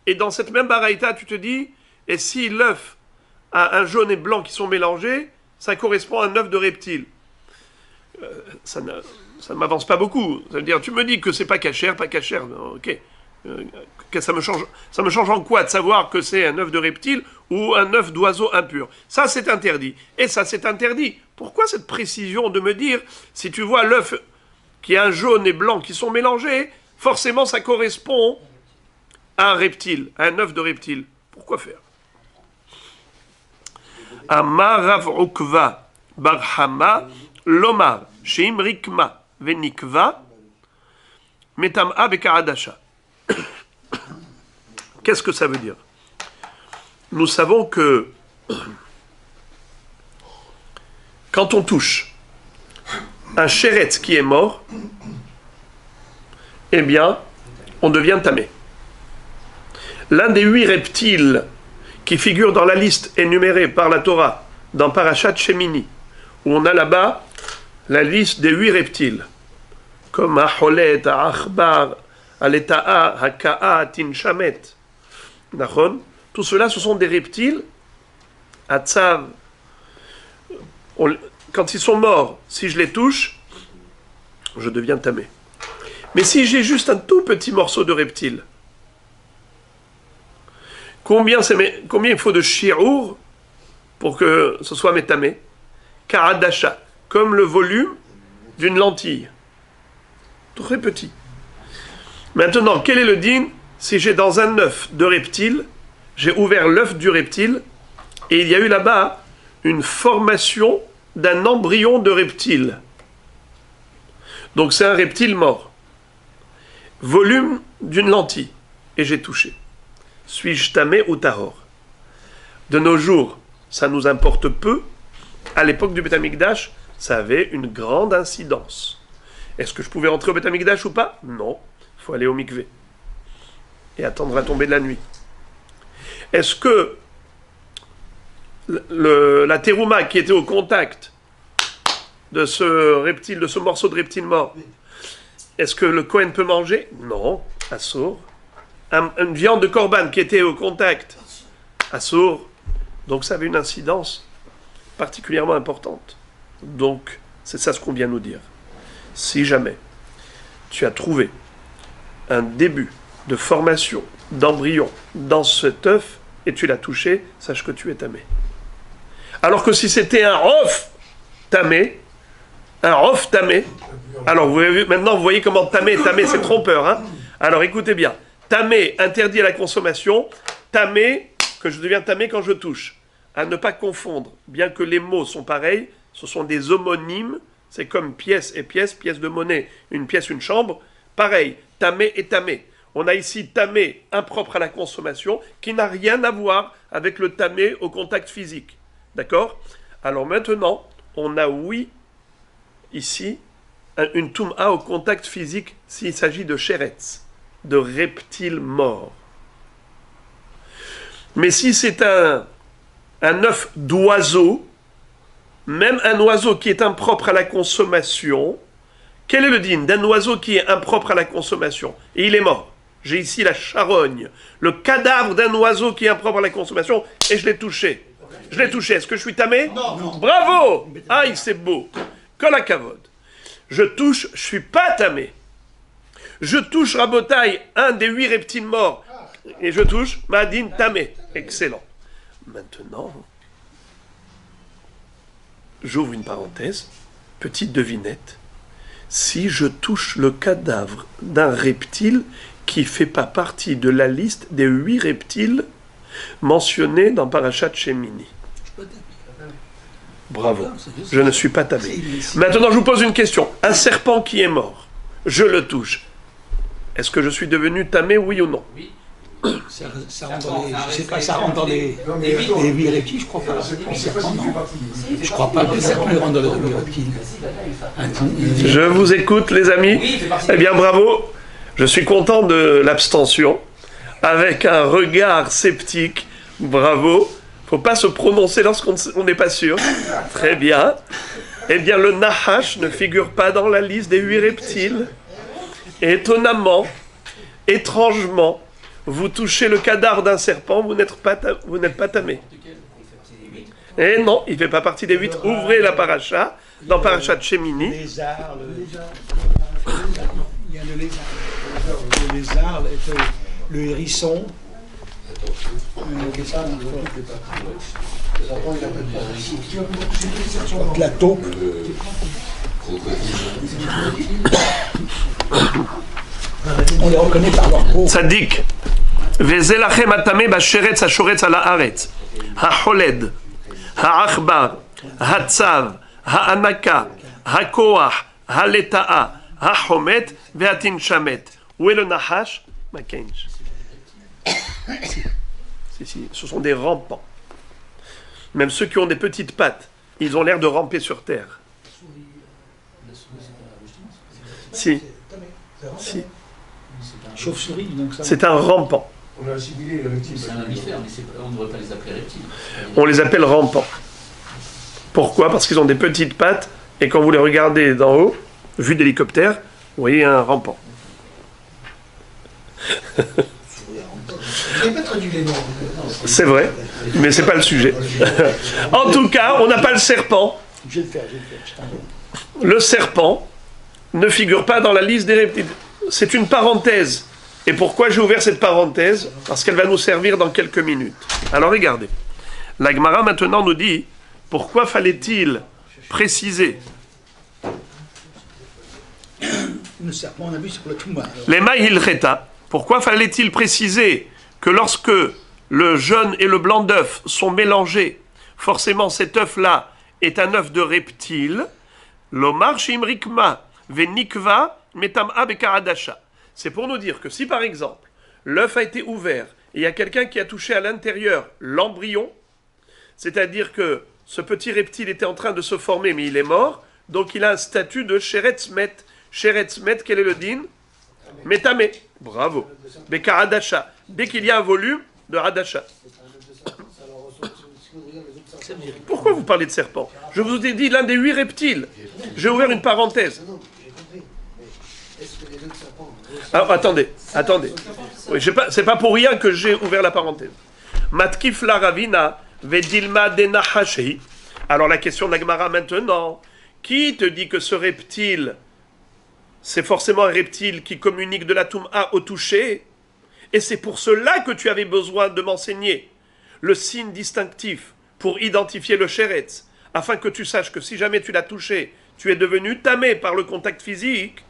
Et dans cette même baraïta, tu te dis, et si l'œuf a un jaune et blanc qui sont mélangés, ça correspond à un œuf de reptile. Ça ne m'avance pas beaucoup. Ça veut dire, tu me dis que c'est pas cachère, ok. Ça me change en quoi de savoir que c'est un œuf de reptile ou un œuf d'oiseau impur? Ça, c'est interdit. Et ça, c'est interdit. Pourquoi cette précision de me dire, si tu vois l'œuf qui a un jaune et blanc qui sont mélangés, forcément, ça correspond à un reptile, à un œuf de reptile? Pourquoi faire? Amar Rav Ukva Barhama Lomar Sheim Rikma Venikva Metam'a Bekaradasha. Qu'est-ce que ça veut dire? Nous savons que quand on touche un chéretz qui est mort, eh bien, on devient tamé. L'un des 8 reptiles qui figurent dans la liste énumérée par la Torah dans Parashat Shemini, où on a là-bas la liste des 8 reptiles, comme Aholet, Achbar, Aleta'a, Haka'a, Tinshamet. Tout cela, ce sont des reptiles. Atzav. Quand ils sont morts, si je les touche, je deviens tamé. Mais si j'ai juste un tout petit morceau de reptile, combien il faut de shi'ur pour que ce soit métamé? Karadasha, comme le volume d'une lentille. Très petit. Maintenant, quel est le din si j'ai dans un œuf de reptile, j'ai ouvert l'œuf du reptile, et il y a eu là-bas une formation d'un embryon de reptile. Donc c'est un reptile mort. Volume d'une lentille. Et j'ai touché. Suis-je tamé ou tahor? De nos jours, ça nous importe peu. À l'époque du Beth Amikdash, ça avait une grande incidence. Est-ce que je pouvais rentrer au Beth Amikdash ou pas? Non. Il faut aller au mikvé. Et attendre la tombée de la nuit. Est-ce que la terouma qui était au contact de ce reptile, de ce morceau de reptile mort, est-ce que le Kohen peut manger? Non, assour. Une viande de korban qui était au contact, assour. Donc ça avait une incidence particulièrement importante. Donc c'est ça ce qu'on vient nous dire. Si jamais tu as trouvé un début de formation d'embryon dans cet œuf et tu l'as touché, sache que tu es tamé. Alors que si c'était un rof tamé, alors maintenant vous voyez comment tamé c'est trompeur, hein? Alors écoutez bien, tamé interdit à la consommation, tamé que je deviens tamé quand je touche. À ne pas confondre, bien que les mots sont pareils, ce sont des homonymes, c'est comme pièce et pièce, pièce de monnaie, une pièce, une chambre, pareil, tamé et tamé. On a ici tamé impropre à la consommation qui n'a rien à voir avec le tamé au contact physique. D'accord? Alors maintenant, on a oui, ici, une toum'a au contact physique s'il s'agit de sheretz, de reptiles morts. Mais si c'est un œuf d'oiseau, même un oiseau qui est impropre à la consommation, quel est le din d'un oiseau qui est impropre à la consommation? Et il est mort. J'ai ici la charogne, le cadavre d'un oiseau qui est impropre à la consommation, et je l'ai touché. Je l'ai touché. Est-ce que je suis tamé? Non. Bravo! Aïe, c'est beau. Kol hakavod. Je touche, je suis pas tamé. Je touche, Rabotaï, un des 8 reptiles morts, et je touche Madin tamé. Excellent. Maintenant, j'ouvre une parenthèse, petite devinette. Si je touche le cadavre d'un reptile qui ne fait pas partie de la liste des 8 reptiles mentionné dans Parashat Shemini. Bravo. Je ne suis pas tamé. Maintenant, je vous pose une question. Un serpent qui est mort, je le touche. Est-ce que je suis devenu tamé, oui ou non? Oui. Ça rentre dans les, je sais pas, ça rentre dans les huit reptiles, je crois pas. Les serpents, non. Je crois pas que les serpents rentrent dans les huit reptiles. Je vous écoute, les amis. Eh bien, bravo. Je suis content de l'abstention. Avec un regard sceptique. Bravo. Faut pas se prononcer lorsqu'on n'est pas sûr. Très bien. Eh bien, le Nahash ne figure pas dans la liste des 8 reptiles. Étonnamment, étrangement, vous touchez le cadavre d'un serpent, vous n'êtes pas tamé. Et non, il ne fait pas partie des 8. Ouvrez la paracha, dans Parashat Shemini. Le lézard, il y a le lézard, le hérisson. La taupe. On les reconnaît par leur peau. Tzadik. Vezelachem atame basheretz hashoretz ala haaretz. Hacholed. Haachbar. Hatzav. Haanaka. Hakoach. Haleta'a. Hachomet. Veatin shamet. Où est le Nahash? Makenj. Si, ce sont des rampants. Même ceux qui ont des petites pattes, ils ont l'air de ramper sur terre. Si. Chauve-souris, donc ça. C'est un rampant. On a assimilé les reptiles. C'est un mammifère, mais on ne devrait pas les appeler reptiles. On les appelle rampants. Pourquoi? Parce qu'ils ont des petites pattes et quand vous les regardez d'en haut, vue d'hélicoptère, vous voyez un rampant. C'est vrai, mais c'est pas le sujet. En tout cas, on n'a pas le serpent. Je vais le faire. Le serpent ne figure pas dans la liste des reptiles. C'est une parenthèse. Et pourquoi j'ai ouvert cette parenthèse? Parce qu'elle va nous servir dans quelques minutes. Alors regardez. La Gemara maintenant nous dit, pourquoi fallait-il préciser? Le serpent, on a vu, c'est pour le Touma. Les Maïlcheta. Pourquoi fallait-il préciser que lorsque le jaune et le blanc d'œuf sont mélangés, forcément cet œuf-là est un œuf de reptile? L'omar shimrikma venikva metam'a bekaradasha. C'est pour nous dire que si par exemple l'œuf a été ouvert et il y a quelqu'un qui a touché à l'intérieur l'embryon, c'est-à-dire que ce petit reptile était en train de se former mais il est mort, donc il a un statut de sheretzmet. Sheretzmet, quel est le din? Metame. Bravo. Bekaradasha. Dès qu'il y a un volume de Hadasha. Pourquoi vous parlez de serpent? Je vous ai dit l'un des 8 reptiles. J'ai ouvert une parenthèse. Alors, attendez. Oui, c'est pas pour rien que j'ai ouvert la parenthèse. Matkif la ravina vedilma denahashi. Alors la question de la Gemara maintenant. Qui te dit que ce reptile, c'est forcément un reptile qui communique de la Toum'a au toucher? Et c'est pour cela que tu avais besoin de m'enseigner le signe distinctif pour identifier le sheretz, afin que tu saches que si jamais tu l'as touché, tu es devenu tamé par le contact physique.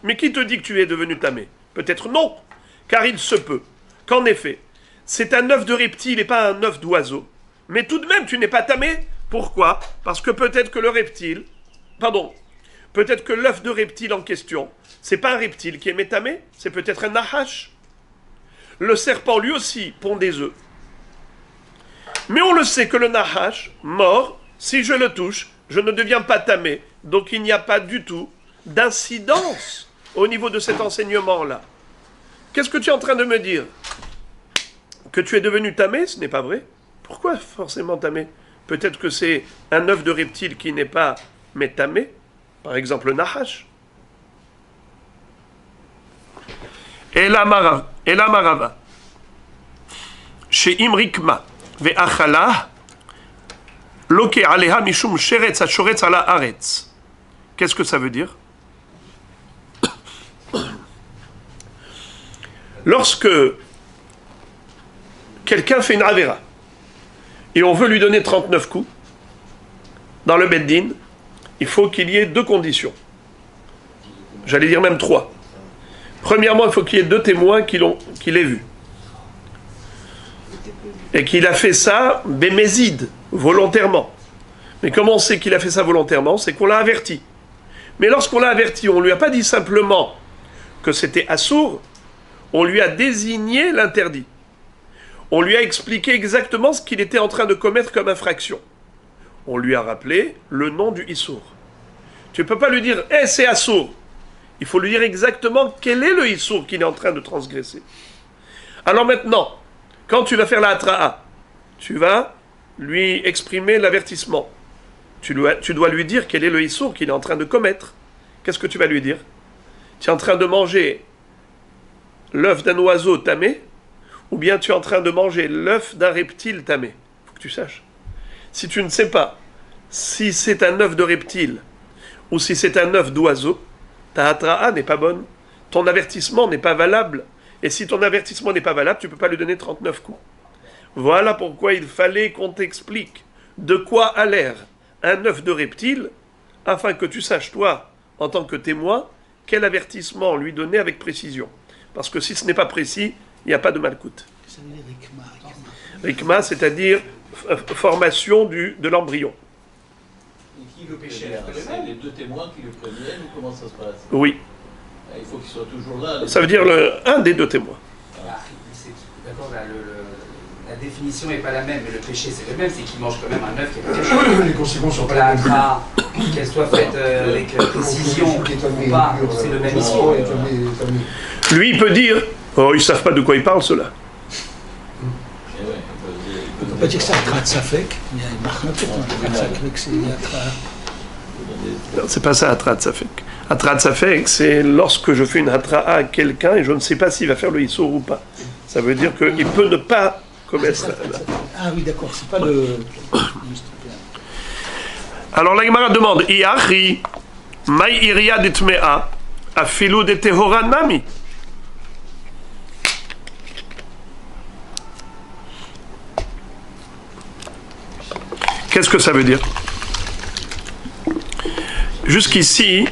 Mais qui te dit que tu es devenu tamé? Peut-être non, car il se peut qu'en effet, c'est un œuf de reptile et pas un œuf d'oiseau. Mais tout de même, tu n'es pas tamé. Pourquoi? Parce que peut-être que peut-être que l'œuf de reptile en question, c'est pas un reptile qui est métamé, c'est peut-être un nahash. Le serpent, lui aussi, pond des œufs. Mais on le sait que le nahash, mort, si je le touche, je ne deviens pas tamé. Donc il n'y a pas du tout d'incidence au niveau de cet enseignement-là. Qu'est-ce que tu es en train de me dire? Que tu es devenu tamé? Ce n'est pas vrai. Pourquoi forcément tamé? Peut-être que c'est un œuf de reptile qui n'est pas métamé. Par exemple, le nahash. Ela marava. Chez Imrikma. Ve'achala. Loke aleha mishum sheretz hashoretz ala aretz. Qu'est-ce que ça veut dire? Lorsque quelqu'un fait une avéra et on veut lui donner 39 coups, dans le Beddin, il faut qu'il y ait 2 conditions. J'allais dire même 3. Premièrement, il faut qu'il y ait 2 témoins qui l'aient vu. et qu'il a fait ça, bémézide, volontairement. Mais comment on sait qu'il a fait ça volontairement? C'est qu'on l'a averti. Mais lorsqu'on l'a averti, on ne lui a pas dit simplement que c'était assourd, on lui a désigné l'interdit. On lui a expliqué exactement ce qu'il était en train de commettre comme infraction. On lui a rappelé le nom du issour. Tu ne peux pas lui dire « Eh, c'est assour ». Il faut lui dire exactement quel est le issour qu'il est en train de transgresser. Alors maintenant, quand tu vas faire la hatra'a, tu vas lui exprimer l'avertissement. Tu dois lui dire quel est le issour qu'il est en train de commettre. Qu'est-ce que tu vas lui dire? Tu es en train de manger l'œuf d'un oiseau tamé, ou bien tu es en train de manger l'œuf d'un reptile tamé. Il faut que tu saches. Si tu ne sais pas si c'est un œuf de reptile ou si c'est un œuf d'oiseau, ta hatra'a n'est pas bonne. Ton avertissement n'est pas valable. Et si ton avertissement n'est pas valable, tu ne peux pas lui donner 39 coups. Voilà pourquoi il fallait qu'on t'explique de quoi a l'air un œuf de reptile, afin que tu saches, toi, en tant que témoin, quel avertissement lui donner avec précision. Parce que si ce n'est pas précis, il n'y a pas de malcoute. Ça veut dire rikma. Rikma, c'est-à-dire formation de l'embryon. Et qui le péché? C'est les deux témoins qui le préviennent ou comment ça se passe? Oui. Il faut qu'ils soient toujours là. Ça veut dire un des deux témoins. D'accord, la définition n'est pas la même, mais le péché c'est le même, c'est qu'il mange quand même un œuf qui est péché. Les conséquences sont La hatra'a, qu'elle soit faite avec précision ou pas, c'est le même histoire. Lui, il peut dire, oh, ils ne savent pas de quoi ils parlent, ceux-là. On ne peut pas dire que c'est Atrat Safek, il y a une marque nature, on peut dire ça que c'est Atrat. Non, c'est pas ça, Atrat Safek. Atrat Safek, c'est lorsque je fais une hatra'a à quelqu'un et je ne sais pas s'il va faire le issour ou pas. Ça veut dire qu'il peut ne pas commettre. Ah oui, d'accord, c'est pas le. Alors la Gemara demande, Iachi, Mai iria detmea, afilu de tehora nami. Qu'est-ce que ça veut dire? Jusqu'ici,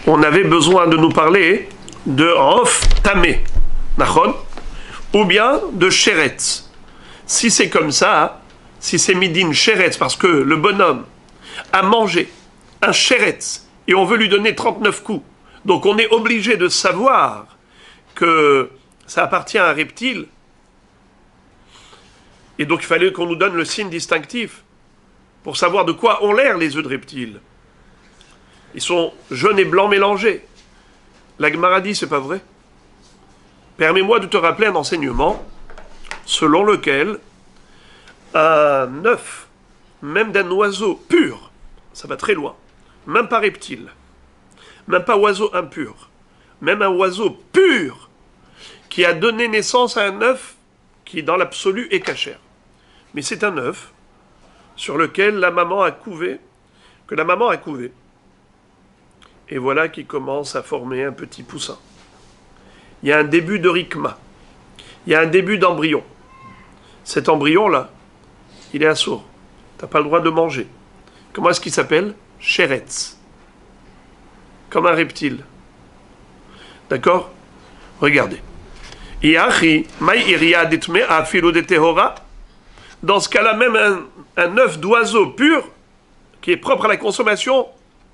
on avait besoin de nous parler de Rof Tamé, Nachon, ou bien de Sheretz. Si c'est comme ça, si c'est Midin Sheretz, parce que le bonhomme a mangé un Sheretz et on veut lui donner 39 coups, donc on est obligé de savoir que ça appartient à un reptile, et donc il fallait qu'on nous donne le signe distinctif pour savoir de quoi ont l'air les œufs de reptile. Ils sont jaunes et blancs mélangés. La Gemara dit, c'est pas vrai. Permets-moi de te rappeler un enseignement selon lequel un œuf, même d'un oiseau pur, ça va très loin, même pas reptile, même pas oiseau impur, même un oiseau pur qui a donné naissance à un œuf qui dans l'absolu est cachère. Mais c'est un œuf sur lequel la maman a couvé, que la maman a couvé. Et voilà qu'il commence à former un petit poussin. Il y a un début de rikma. Il y a un début d'embryon. Cet embryon-là, il est assourd. Tu n'as pas le droit de manger. Comment est-ce qu'il s'appelle? Sheretz. Comme un reptile. D'accord? Regardez. Iachi, mai iria ditme a filo de tehora. Dans ce cas-là, même un œuf d'oiseau pur, qui est propre à la consommation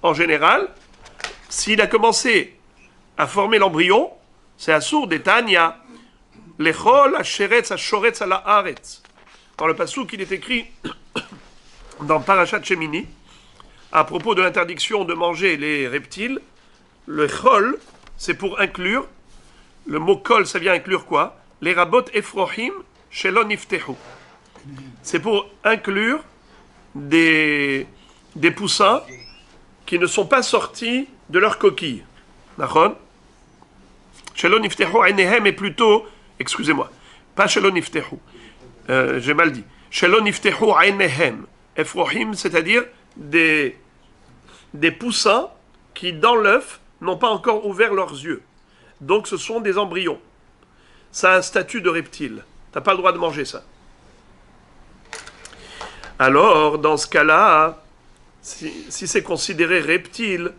en général, s'il a commencé à former l'embryon, c'est assour des Tanya. Lechol asheretz ashoretz ala haaretz. Dans le passouk, il est écrit dans Parashat Shemini, à propos de l'interdiction de manger les reptiles, le chol, c'est pour inclure, le mot kol, ça vient inclure quoi? Les rabot efrohim shelo niftehu. C'est pour inclure des poussins qui ne sont pas sortis de leur coquille. Nachon? Shelo niftehu ainehem est plutôt, excusez-moi, pas shelo niftehu, j'ai mal dit. Shelo niftehu ainehem. Efrohim, c'est-à-dire des poussins qui, dans l'œuf, n'ont pas encore ouvert leurs yeux. Donc ce sont des embryons. Ça a un statut de reptile. Tu n'as pas le droit de manger ça. Alors, dans ce cas-là, si c'est considéré reptile,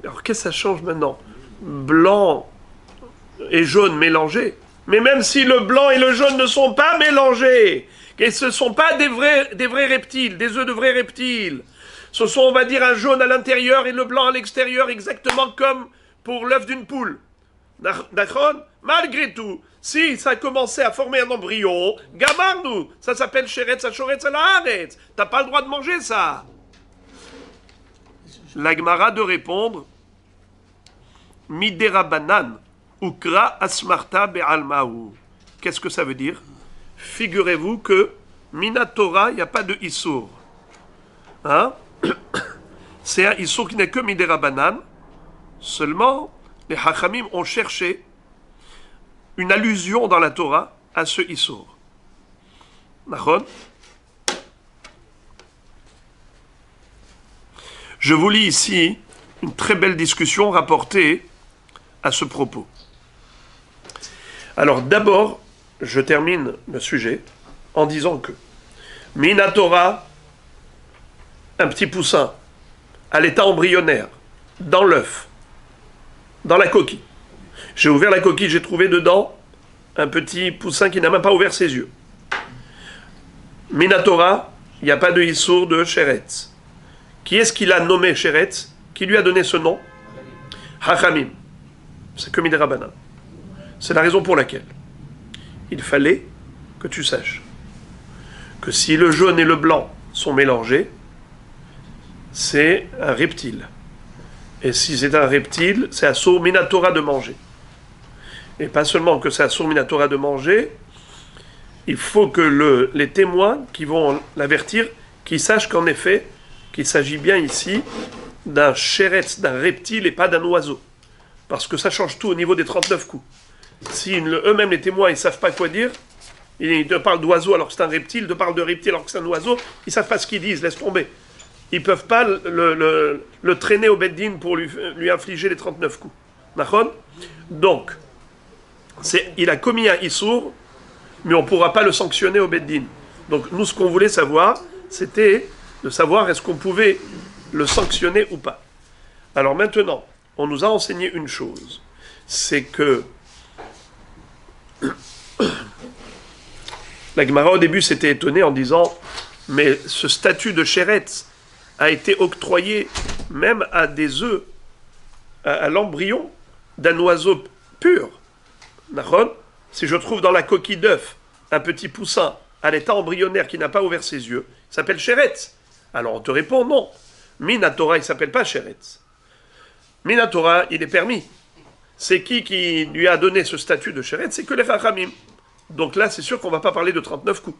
alors qu'est-ce que ça change maintenant? Blanc et jaune mélangés, Mais même si le blanc et le jaune ne sont pas mélangés, et ce ne sont pas des vrais reptiles, des œufs de vrais reptiles, ce sont, on va dire, un jaune à l'intérieur et le blanc à l'extérieur, exactement comme pour l'œuf d'une poule. D'accord? Malgré tout, si ça a commencé à former un embryon, gamarnou, ça s'appelle sheretz ha-shoretz al-haaretz. T'as pas le droit de manger ça. La Gemara de répondre, midera banan, ukra asmarta be'almahu. Qu'est-ce que ça veut dire? Figurez-vous que Minatora, il n'y a pas de Issour. Hein? C'est un Issour qui n'est que Midera Banan. Seulement, les Hachamim ont cherché une allusion dans la Torah à ce Issour. D'accord? Je vous lis ici une très belle discussion rapportée à ce propos. Alors d'abord, je termine le sujet en disant que Minatora, un petit poussin, à l'état embryonnaire, dans l'œuf, dans la coquille. J'ai ouvert la coquille, j'ai trouvé dedans un petit poussin qui n'a même pas ouvert ses yeux. Minatora, il n'y a pas de Issour de Sheretz. Qui est-ce qu'il a nommé Sheretz? Qui lui a donné ce nom? Hachamim. C'est que Midera Banan. C'est la raison pour laquelle il fallait que tu saches que si le jaune et le blanc sont mélangés, c'est un reptile. Et si c'est un reptile, c'est Assour Minatora de manger. Et pas seulement que c'est Assour Minatora de manger, il faut que les témoins qui vont l'avertir, qu'ils sachent qu'en effet, qu'il s'agit bien ici d'un sheretz, d'un reptile et pas d'un oiseau. Parce que ça change tout au niveau des 39 coups. Si eux-mêmes les témoins ils ne savent pas quoi dire, ils te parlent d'oiseau alors que c'est un reptile, ils te parlent de reptile alors que c'est un oiseau, ils ne savent pas ce qu'ils disent, laisse tomber. Ils ne peuvent pas le traîner au Beddin pour lui infliger les 39 coups. D'accord? Donc, il a commis un Issour, mais on ne pourra pas le sanctionner au Beddin. Donc nous, ce qu'on voulait savoir, c'était de savoir est-ce qu'on pouvait le sanctionner ou pas. Alors maintenant, on nous a enseigné une chose, c'est que la Gemara au début s'était étonnée en disant mais ce statut de Sheretz a été octroyé même à des œufs, à l'embryon d'un oiseau pur. D'accord? Si je trouve dans la coquille d'œuf un petit poussin à l'état embryonnaire qui n'a pas ouvert ses yeux, il s'appelle Sheretz. Alors on te répond non. Minatora, il ne s'appelle pas Sheretz. Minatora, il est permis. C'est qui lui a donné ce statut de Sheretz? C'est que les Chachamim. Donc là, c'est sûr qu'on ne va pas parler de 39 coups.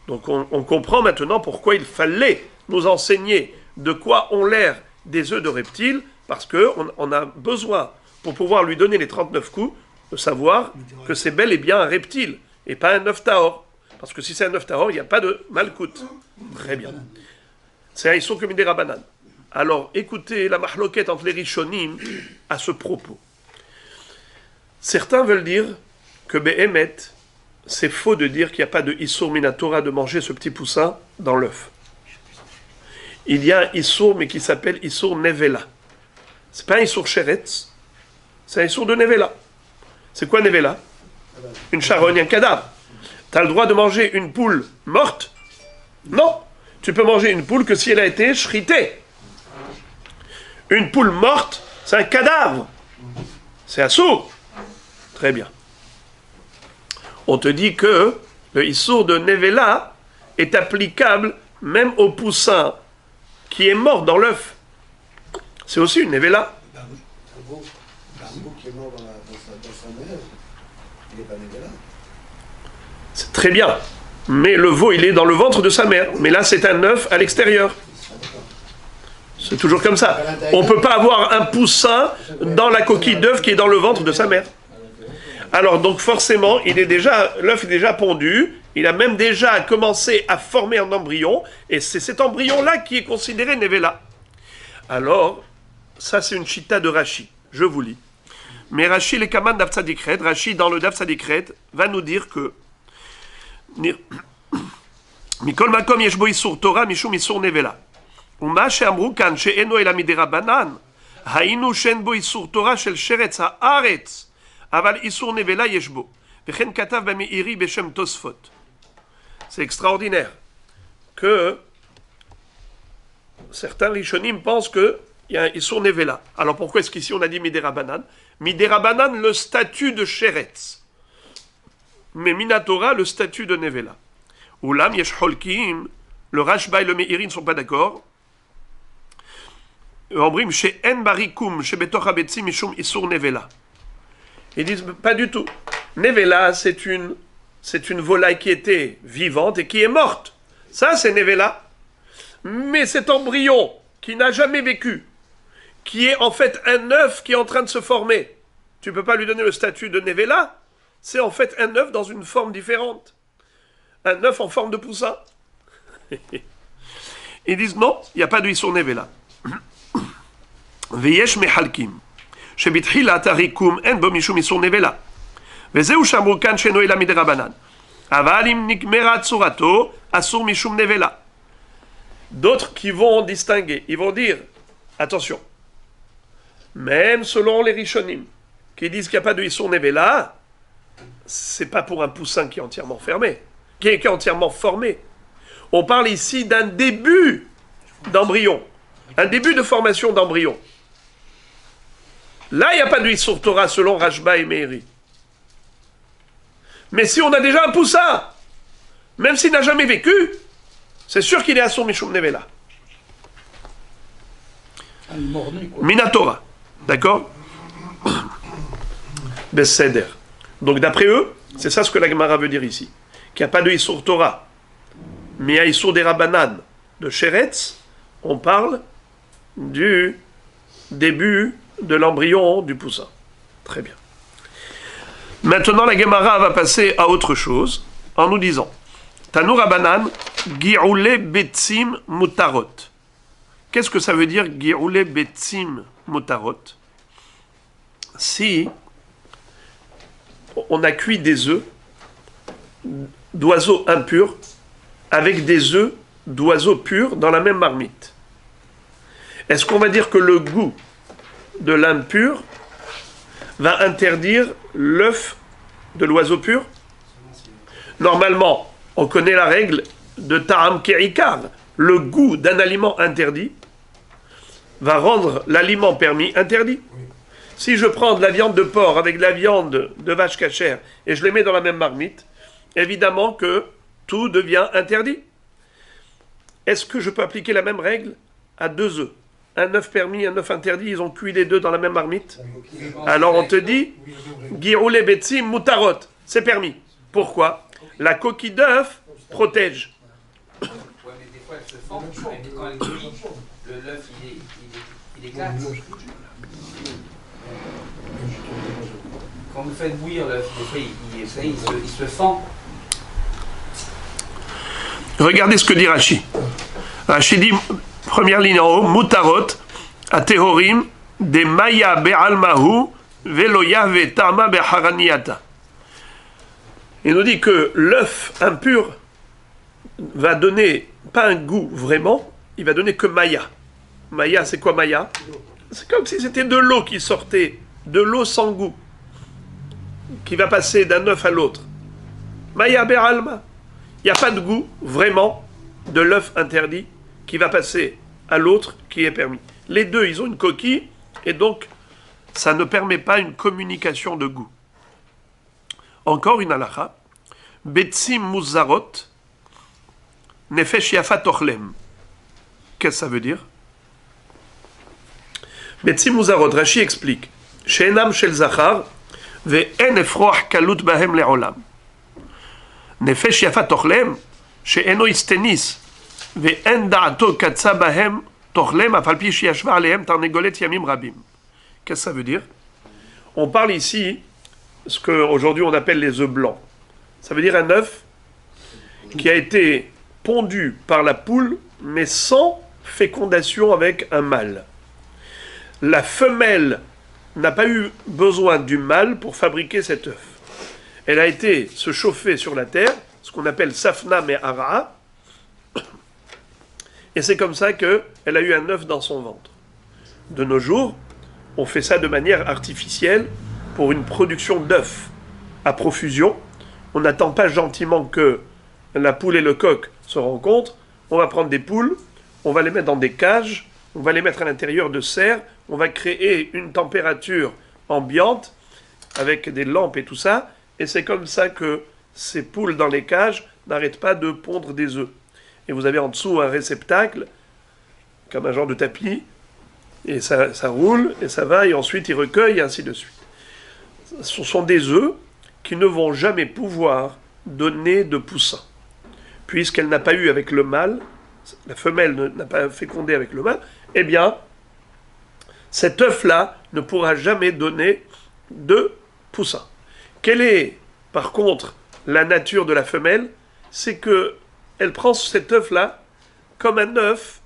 Donc on comprend maintenant pourquoi il fallait nous enseigner de quoi ont l'air des œufs de reptiles, parce qu'on a besoin, pour pouvoir lui donner les 39 coups, de savoir que c'est bel et bien un reptile, et pas un œuf tahor. Parce que si c'est un œuf tahor, il n'y a pas de malkout. Très bien. C'est un Issour comme des Rabbanan. Alors, écoutez la mahloquette entre les Rishonim à ce propos. Certains veulent dire que Behemet, c'est faux de dire qu'il n'y a pas de Issour Minatora de manger ce petit poussin dans l'œuf. Il y a un Issour, mais qui s'appelle Issour Nevela. C'est pas un Issour Sheretz, c'est un Issour de Nevela. C'est quoi Nevela? Une charogne, un cadavre. Tu as le droit de manger une poule morte? Non. Tu peux manger une poule que si elle a été shritée. Une poule morte, c'est un cadavre. C'est assour. Très bien. On te dit que le Issour de Nevela est applicable même au poussin qui est mort dans l'œuf. C'est aussi une Nevela. Un veau qui est mort dans sa mère, il n'est pas Nevela. C'est très bien. Mais le veau, il est dans le ventre de sa mère. Mais là, c'est un œuf à l'extérieur. C'est toujours comme ça. On ne peut pas avoir un poussin dans la coquille d'œuf qui est dans le ventre de sa mère. Alors, donc forcément, l'œuf est déjà pondu. Il a même déjà commencé à former un embryon. Et c'est cet embryon-là qui est considéré Nevela. Alors, ça, c'est une chita de Rashi. Je vous lis. Mais Rashi, les Kaman d'Av Tzadikret, Rashi, dans le Dav Tzadikret, va nous dire que Mikol Makom Yeshbo Isur Torah Mishum Isur Nevela. Uma she'amru kan she'eno ela midera banan. Hainu shen bo Isur Torah shel sheretz haaretz. Aval isur nevela yeshbo. Vechen katav b'meiri beshem tosfot. C'est extraordinaire que certains rishonim pensent qu'il y a un isur nevela. Alors pourquoi est-ce qu'ici on a dit midérabanan? Midérabanan, le statut de sheretz. Mais minatora, le statut de nevela. Oulam yesh holkim, le Rashba et le Meiri ne sont pas d'accord. Ils disent pas du tout. Nevela, c'est une volaille qui était vivante et qui est morte. Ça, c'est Nevela. Mais cet embryon qui n'a jamais vécu, qui est en fait un œuf qui est en train de se former, tu ne peux pas lui donner le statut de Nevela. C'est en fait un œuf dans une forme différente. Un œuf en forme de poussin. Ils disent non, il n'y a pas de Isur Nevela. ויש מחלקים שבתחילת הריקום אין בו משום איסור נבלה וזהו שאמרו כאן שאינו אלא מדרבנן אבל אם נגמרה צורתו אסור משום נבלה. D'autres qui vont distinguer, ils vont dire attention, même selon les rishonim qui disent qu'il n'y a pas de Isur Nevela, c'est pas pour un poussin qui est entièrement fermé, qui est entièrement formé. On parle ici d'un début d'embryon, un début de formation d'embryon. Là, il n'y a pas de Isur Torah selon Rashba et Meiri. Mais si on a déjà un poussin, même s'il n'a jamais vécu, c'est sûr qu'il est Asur Mishum Nevela. Minatora. D'accord? Besséder. Donc d'après eux, c'est ça ce que la Gemara veut dire ici. Qu'il n'y a pas de Isur Torah, mais il y a Isur Derabanan de Sheretz. On parle du début de l'embryon du poussin. Très bien. Maintenant, la Gemara va passer à autre chose en nous disant Tanu Rabanan, Gi'ule Betzim Mutarot. Qu'est-ce que ça veut dire Gi'ule Betzim Mutarot? Si on a cuit des œufs d'oiseaux impurs avec des œufs d'oiseaux purs dans la même marmite, est-ce qu'on va dire que le goût de l'impur va interdire l'œuf de l'oiseau pur? Normalement, on connaît la règle de Ta'am Kerikar. Le goût d'un aliment interdit va rendre l'aliment permis interdit. Si je prends de la viande de porc avec de la viande de vache cachère et je les mets dans la même marmite, évidemment que tout devient interdit. Est-ce que je peux appliquer la même règle à deux œufs? Un œuf permis, un œuf interdit, ils ont cuit les deux dans la même marmite. Alors on te dit, Giroule Betzim Mutarot, c'est permis. Pourquoi? La coquille d'œuf protège. Ouais, mais des fois elle se fend, et quand elle cuit, l'œuf il éclate. Quand vous faites bouillir l'œuf, des fois il se fend. Regardez ce que dit Rashi. Rashi dit, première ligne en haut, Mutarot, Atehorim, de Maya Be'almahu, Veloya Vetama Be'haraniata. Il nous dit que l'œuf impur va donner pas un goût vraiment, il va donner que Maya. Maya, c'est quoi Maya? C'est comme si c'était de l'eau qui sortait, de l'eau sans goût, qui va passer d'un œuf à l'autre. Maya Be'alma. Il n'y a pas de goût, vraiment, de l'œuf interdit qui va passer à l'autre qui est permis. Les deux, ils ont une coquille, et donc, ça ne permet pas une communication de goût. Encore une halakha. Betzim muzarot, nefesh yafa tochlem. Qu'est-ce que ça veut dire? Betzim muzarot, Rashi explique. She'enam shel zachar, ve'en efroach kalut bahem le'olam. נפש יפה תאכלם, שאינו יסטניס, ואין דעתו קצה בהם תאכלם, אף על פי שישבה עליהם תרנגולת ימים רבים. Qu'est-ce que ça veut dire? On parle ici, ce qu'aujourd'hui on appelle les œufs blancs. Ça veut dire un œuf qui a été pondu par la poule, mais sans fécondation avec un mâle. La femelle n'a pas eu besoin du mâle pour fabriquer cet œuf. Elle a été se chauffer sur la terre, ce qu'on appelle Safna Me'ara, et c'est comme ça qu'elle a eu un œuf dans son ventre. De nos jours, on fait ça de manière artificielle pour une production d'œufs à profusion. On n'attend pas gentiment que la poule et le coq se rencontrent. On va prendre des poules, on va les mettre dans des cages, on va les mettre à l'intérieur de serres, on va créer une température ambiante avec des lampes et tout ça, et c'est comme ça que ces poules dans les cages n'arrêtent pas de pondre des œufs. Et vous avez en dessous un réceptacle, comme un genre de tapis, et ça roule, et ça va, et ensuite ils recueillent, et ainsi de suite. Ce sont des œufs qui ne vont jamais pouvoir donner de poussin, puisqu'elle n'a pas eu avec le mâle, la femelle n'a pas fécondé avec le mâle, eh bien, cet œuf-là ne pourra jamais donner de poussin. Quelle est, par contre, la nature de la femelle? C'est que elle prend cet œuf-là comme un œuf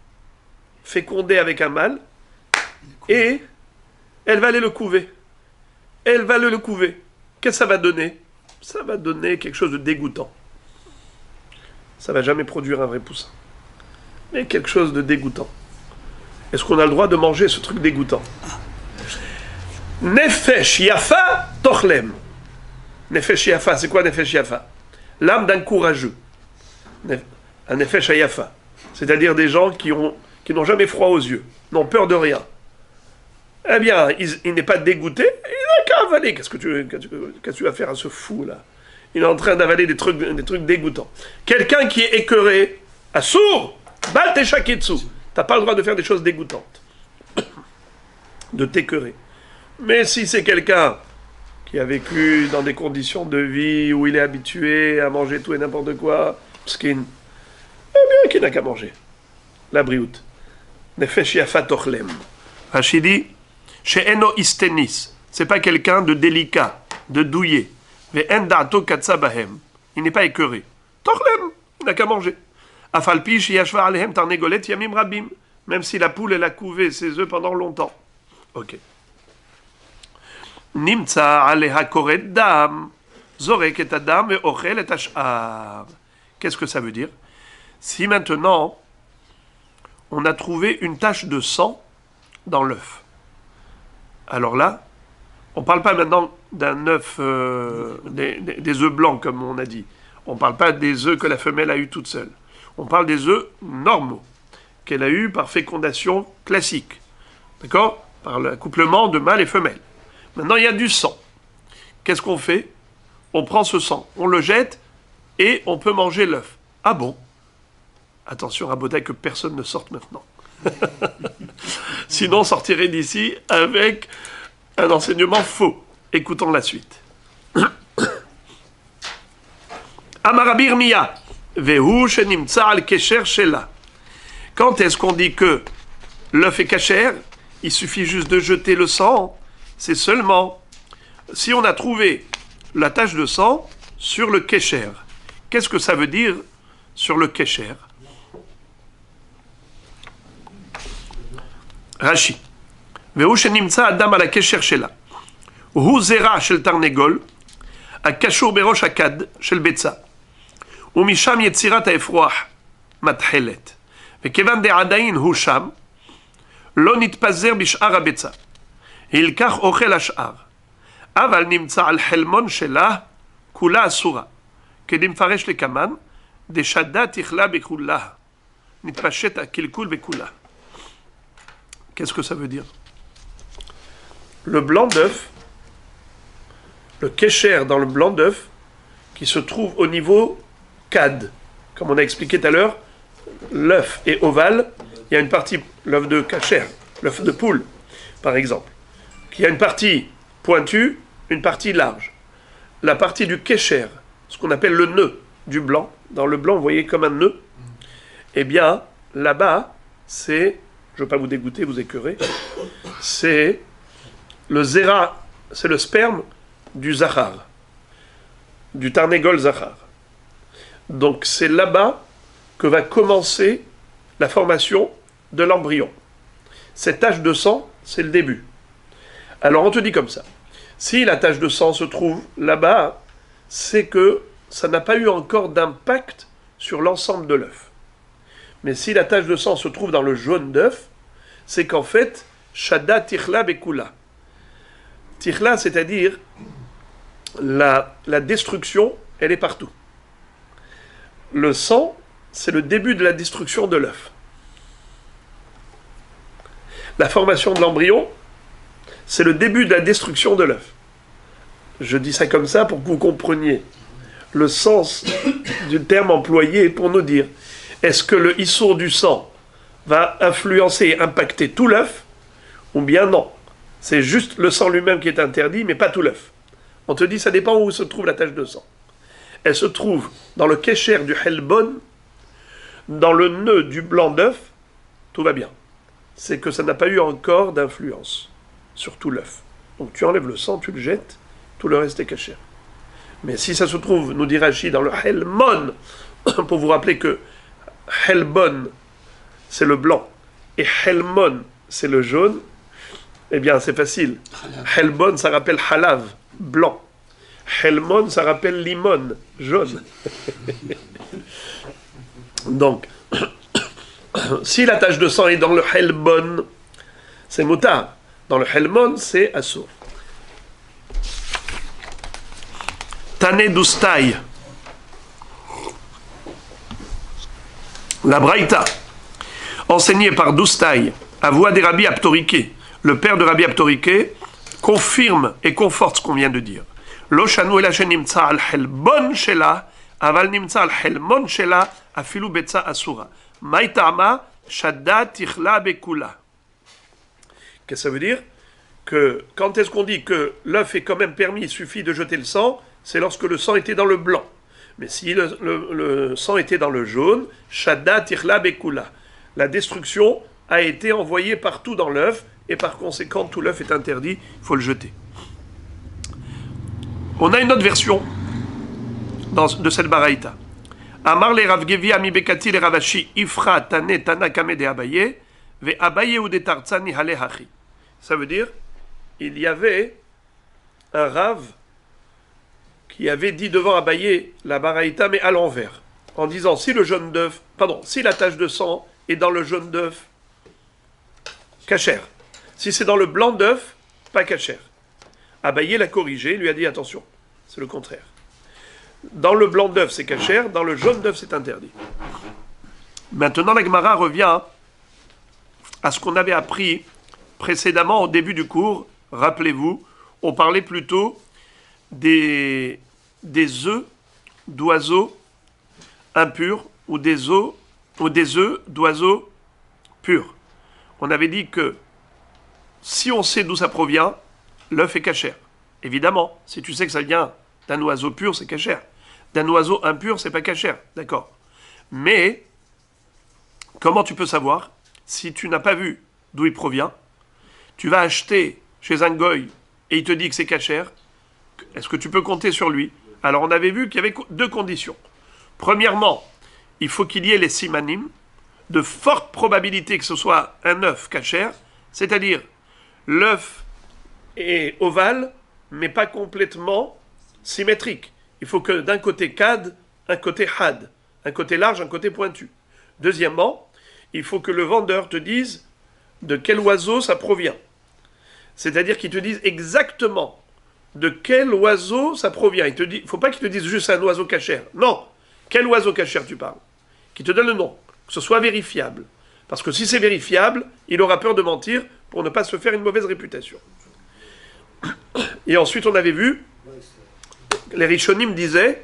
fécondé avec un mâle, et elle va aller le couver. Elle va le couver. Qu'est-ce que ça va donner? Ça va donner quelque chose de dégoûtant. Ça ne va jamais produire un vrai poussin. Mais quelque chose de dégoûtant. Est-ce qu'on a le droit de manger ce truc dégoûtant? Nefesh yafa tochlem. Nefesh yafa, c'est quoi Nefesh yafa? L'âme d'un courageux. Un Nefesh yafa. C'est-à-dire des gens qui n'ont jamais froid aux yeux, n'ont peur de rien. Eh bien, il n'est pas dégoûté, il n'a qu'à avaler. Qu'est-ce que tu vas faire à ce fou-là? Il est en train d'avaler des trucs dégoûtants. Quelqu'un qui est écœuré, assour, bal techaketsu. T'as pas le droit de faire des choses dégoûtantes. De t'écœurer. Mais si c'est quelqu'un qui a vécu dans des conditions de vie où il est habitué à manger tout et n'importe quoi, skin, eh bien, qui n'a qu'à manger. La brioute. Nefesh yafa tochlem. Rachidi, chez Eno istenis, c'est pas quelqu'un de délicat, de douillet. Mais endato katsabahem, il n'est pas écœuré. Tochlem, il n'a qu'à manger. Afalpi sheyashva alehem tarnegolet yamim rabim, même si la poule elle a couvé ses œufs pendant longtemps. Ok. Nimtsa aleha kored dam, zorek et adam et ochel et ashar. Qu'est-ce que ça veut dire? Si maintenant on a trouvé une tache de sang dans l'œuf, alors là, on ne parle pas maintenant d'un œuf, des œufs blancs comme on a dit. On ne parle pas des œufs que la femelle a eu toute seule. On parle des œufs normaux, qu'elle a eu par fécondation classique. D'accord? Par l'accouplement de mâle et femelle. Maintenant, il y a du sang. Qu'est-ce qu'on fait? On prend ce sang, on le jette et on peut manger l'œuf. Ah bon? Attention, Rabotai, que personne ne sorte maintenant. Sinon, on sortirait d'ici avec un enseignement faux. Écoutons la suite. Amarabir Mia. Vehu shenimtsa al kesher shela. Quand est-ce qu'on dit que l'œuf est kasher? Il suffit juste de jeter le sang. C'est seulement si on a trouvé la tache de sang sur le kesher. Qu'est-ce que ça veut dire sur le kesher? Rashi. Vehu shenimtsa adam al kesher shela. Hu zera shel tarnegol. הקשור בראש הכד של ביצה, ומשם יצירת האפרוח מתחלת, וכיוון דעדיין הוא שם, לא נתפזר בשאר הביצה, הלקח אוכל השאר, אבל נמצא על חלמון שלה, כולה אסורה, כדי מפרש לקמן, דשדה תכלה בכולה, נתפשט הקלקול בכולה. Qu'est-ce que ça veut dire? Le blanc d'œuf, le kesher dans le blanc d'œuf, qui se trouve au niveau cad. Comme on a expliqué tout à l'heure, l'œuf est ovale, il y a une partie, l'œuf de kasher, l'œuf de poule, par exemple, qui a une partie pointue, une partie large. La partie du kesher, ce qu'on appelle le nœud du blanc, dans le blanc, vous voyez comme un nœud, eh bien, là-bas, c'est, je ne veux pas vous dégoûter, vous écœurer, c'est le zera, c'est le sperme du zachar, du tarnegol zachar. Donc c'est là-bas que va commencer la formation de l'embryon. Cette tache de sang, c'est le début. Alors on te dit comme ça, si la tache de sang se trouve là-bas, c'est que ça n'a pas eu encore d'impact sur l'ensemble de l'œuf. Mais si la tache de sang se trouve dans le jaune d'œuf, c'est qu'en fait, shada tichla bekula. Tichla, c'est-à-dire la destruction, elle est partout. Le sang, c'est le début de la destruction de l'œuf. La formation de l'embryon, c'est le début de la destruction de l'œuf. Je dis ça comme ça pour que vous compreniez le sens du terme employé pour nous dire, est-ce que le issour du sang va influencer et impacter tout l'œuf, ou bien non? C'est juste le sang lui-même qui est interdit, mais pas tout l'œuf. On te dit, ça dépend où se trouve la tache de sang. Elle se trouve dans le kécher du helbon, dans le nœud du blanc d'œuf, tout va bien. C'est que ça n'a pas eu encore d'influence sur tout l'œuf. Donc tu enlèves le sang, tu le jettes, tout le reste est caché. Mais si ça se trouve, nous dit Rashi, dans le helmon, pour vous rappeler que helbon, c'est le blanc, et helmon, c'est le jaune, eh bien c'est facile. Helbon, ça rappelle halav, blanc. Helmon, ça rappelle limon, jaune. Donc, si la tache de sang est dans le helbon, c'est moutar. Dans le helmon, c'est assour. Tané d'Oustaï. La Braïta, enseignée par Doustaï, à voix des Rabbi Aptorike, le père de Rabbi Aptorike, confirme et conforte ce qu'on vient de dire. Lo shanu ela shenimtza al helbon shela, aval nimtza al helmon shela, afilu betza asura. Maïtama shadda tichla bekula. Qu'est-ce que ça veut dire? Que quand est-ce qu'on dit que l'œuf est quand même permis, il suffit de jeter le sang, c'est lorsque le sang était dans le blanc. Mais si le sang était dans le jaune, shadda tichla bekula. La destruction a été envoyée partout dans l'œuf, et par conséquent, tout l'œuf est interdit, il faut le jeter. On a une autre version de cette baraïta. Amar le Rav Gevi ami bekati le Ravashi ifra tane tana kame de Abaye ve Abaye ou de Tartzani hale hachi. Ça veut dire, il y avait un Rav qui avait dit devant Abaye la baraïta mais à l'envers, en disant si la tache de sang est dans le jaune d'œuf, cachère. Si c'est dans le blanc d'œuf, pas cachère. Abaye l'a corrigé, lui a dit attention, c'est le contraire. Dans le blanc d'œuf, c'est cachère, dans le jaune d'œuf, c'est interdit. Maintenant, la Gemara revient à ce qu'on avait appris précédemment au début du cours. Rappelez-vous, on parlait plutôt des œufs d'oiseaux impurs ou des œufs d'oiseaux purs. On avait dit que si on sait d'où ça provient, l'œuf est cachère. Évidemment, si tu sais que ça vient d'un oiseau pur, c'est cachère. D'un oiseau impur, c'est pas cachère. D'accord. Mais, comment tu peux savoir si tu n'as pas vu d'où il provient? Tu vas acheter chez un goy et il te dit que c'est cachère. Est-ce que tu peux compter sur lui? Alors, on avait vu qu'il y avait deux conditions. Premièrement, il faut qu'il y ait les simanim, de forte probabilité que ce soit un œuf cachère, c'est-à-dire l'œuf est ovale, mais pas complètement symétrique. Il faut que d'un côté cad, un côté had, un côté large, un côté pointu. Deuxièmement, il faut que le vendeur te dise de quel oiseau ça provient. C'est-à-dire qu'il te dise exactement de quel oiseau ça provient. Il ne faut pas qu'il te dise juste un oiseau cachère. Non, quel oiseau cachère tu parles? Qu'il te donne le nom, que ce soit vérifiable. Parce que si c'est vérifiable, il aura peur de mentir pour ne pas se faire une mauvaise réputation. Et ensuite, on avait vu, les Rishonim disaient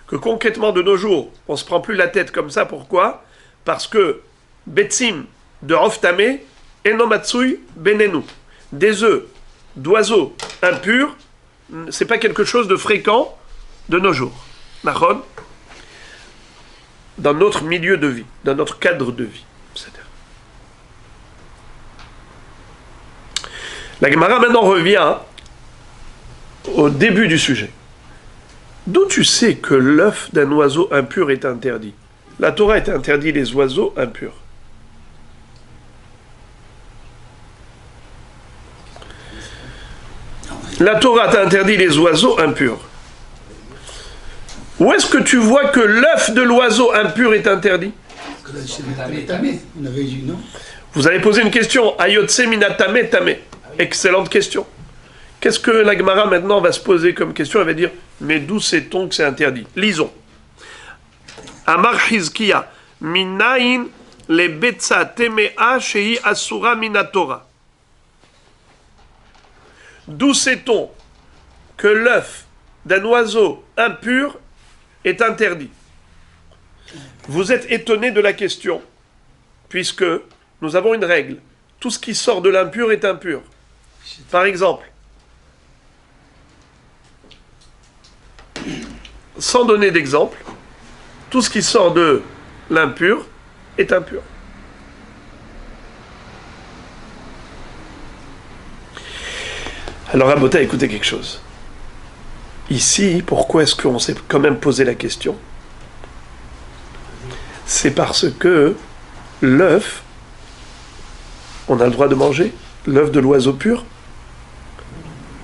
que concrètement de nos jours, on ne se prend plus la tête comme ça. Pourquoi? Parce que Betsim de Roftame et Nomatsui Benenu, des œufs d'oiseaux impurs, c'est pas quelque chose de fréquent de nos jours. Mahon, dans notre milieu de vie, dans notre cadre de vie. La Gemara maintenant revient au début du sujet. D'où tu sais que l'œuf d'un oiseau impur est interdit? La Torah est interdit les oiseaux impurs. La Torah t'a interdit les oiseaux impurs. Où est-ce que tu vois que l'œuf de l'oiseau impur est interdit? On avait dit non. Vous avez posé une question. Ayotse minatame tame. Excellente question. Qu'est-ce que la Gemara maintenant va se poser comme question? Elle va dire, mais d'où sait-on que c'est interdit? Lisons. Amar Hizkiya, minayin le betza temea shei asura minatora. D'où sait-on que l'œuf d'un oiseau impur est interdit? Vous êtes étonné de la question, puisque nous avons une règle. Tout ce qui sort de l'impur est impur. Par exemple, sans donner d'exemple, tout ce qui sort de l'impur est impur. Alors, Rabota, écoutez quelque chose. Ici, pourquoi est-ce qu'on s'est quand même posé la question? C'est parce que l'œuf, on a le droit de manger l'œuf de l'oiseau pur.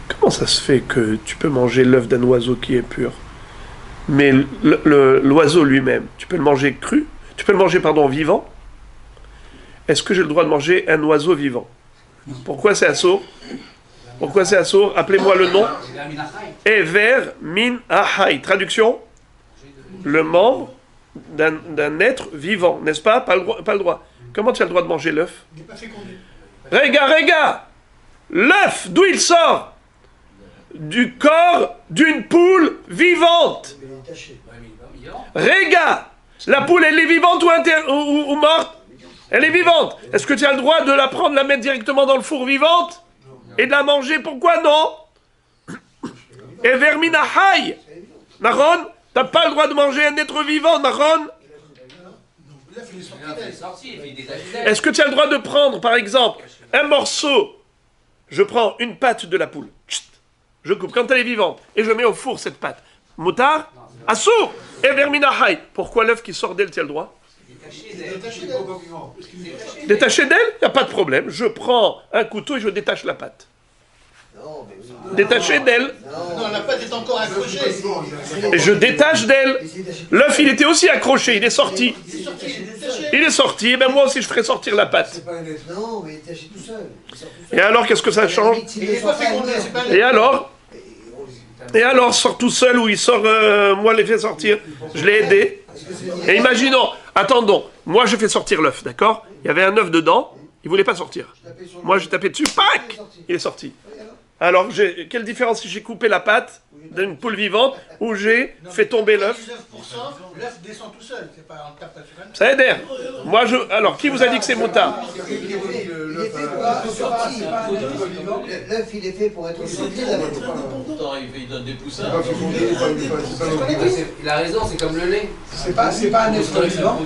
Comment ça se fait que tu peux manger l'œuf d'un oiseau qui est pur? Mais l'oiseau lui-même, tu peux le manger cru? Tu peux le manger, vivant? Est-ce que j'ai le droit de manger un oiseau vivant? Pourquoi c'est assourd? Pourquoi c'est assourd? Appelez-moi le nom. Ever min ahai. Traduction? Le membre d'un être vivant, n'est-ce pas? Pas le droit. Comment tu as le droit de manger l'œuf? Regarde! L'œuf, d'où il sort? Du corps d'une poule vivante. Regarde! La poule, elle est vivante ou morte? Elle est vivante. Est-ce que tu as le droit de la prendre, la mettre directement dans le four vivante et de la manger? Pourquoi non? Et vermina haï. Naron, t'as pas le droit de manger un être vivant, Naron? Est-ce que tu as le droit de prendre, par exemple, un morceau? Je prends une patte de la poule. Je coupe quand elle est vivante et je mets au four cette pâte. Moutard, assour, et vermina haï. Pourquoi l'œuf qui sort d'elle, tu as le droit? Détaché d'elle, il n'y a pas de problème. Je prends un couteau et je détache la pâte. Détaché d'elle. Non, la pâte est encore accrochée. Et je détache d'elle. L'œuf, il était aussi accroché, il est sorti. Il est sorti, et bien moi aussi je ferai sortir la pâte. Non, mais il est détaché tout seul. Et alors, qu'est-ce que ça change? Et alors, sort tout seul ou il sort, moi je l'ai fait sortir, je l'ai aidé. Et imaginons, attendons, moi je fais sortir l'œuf, d'accord? Il y avait un œuf dedans, il ne voulait pas sortir. Moi j'ai tapé dessus, pac! Il est sorti. Alors, quelle différence si j'ai coupé la pâte d'une poule vivante ou j'ai fait tomber l'œuf? L'œuf descend tout seul, c'est pas un tape naturel. Ça aide. Alors, qui vous a dit que c'est moutard? Il est fait pour être sorti. L'œuf, il est fait pour être sorti de la bête. Pourtant, il donne des poussins. Il a raison, c'est comme le lait. C'est pas un être vivant.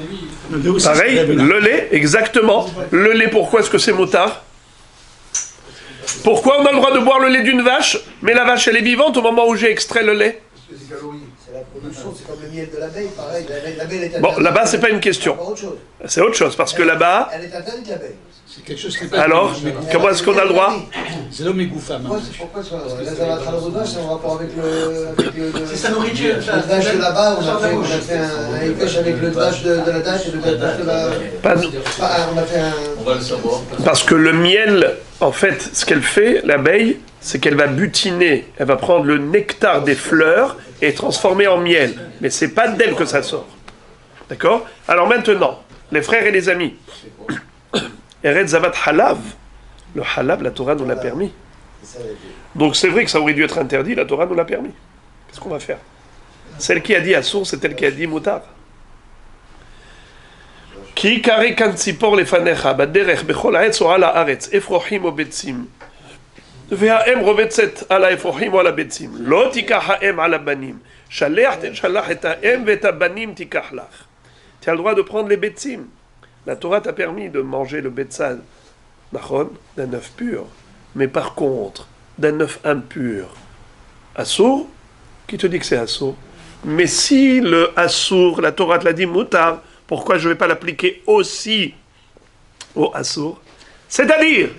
Pareil, le lait, exactement. Le lait, pourquoi est-ce que c'est moutard? Pourquoi on a le droit de boire le lait d'une vache, mais la vache elle est vivante au moment où j'ai extrait le lait? C'est la production, c'est comme le miel de l'abeille, pareil. L'abeille est Bon, là-bas c'est pas une question. C'est autre chose, parce que là-bas... Elle est interdite, l'abeille. C'est quelque chose qui est pas. Alors, comment est-ce qu'on a le droit? C'est l'homme égou femme. Pourquoi ça? Là, ça va être à l'eau de vache, c'est en rapport avec le... C'est sa nourriture. Le vache de là-bas, on a fait un pêche avec le vache de la dache et le vache de la... On a fait un... On va le savoir. Parce que le miel, en fait, ce qu'elle fait, l'abeille, c'est qu'elle va butiner, elle va prendre le nectar des fleurs et transformer en miel. Mais c'est pas d'elle que ça sort. D'accord? Alors maintenant, les frères et les amis, Eretz Zavat Halav, le Halav, la Torah nous l'a permis. Donc c'est vrai que ça aurait dû être interdit, la Torah nous l'a permis. Qu'est-ce qu'on va faire? Celle qui a dit assour, c'est elle qui a dit moutard. Ki kare kan tzipor lefanecha, baderech bechol ha'etz o ala haaretz, efrochim o betzim. והאם רובצת על האפרוחים או על הביצים. לא תיקח האם על הבנים. שלח תשלח את האם ואת הבנים תיקח לך. Tu as le droit de prendre les betzim. La Torah t'a permis de manger le betzal, d'un œuf pur. Mais par contre, d'un œuf impur, assour, qui te dit que c'est assour? Mais si le assour, la Torah te l'a dit moutar, pourquoi je ne vais pas l'appliquer aussi au assour? C'est-à-dire,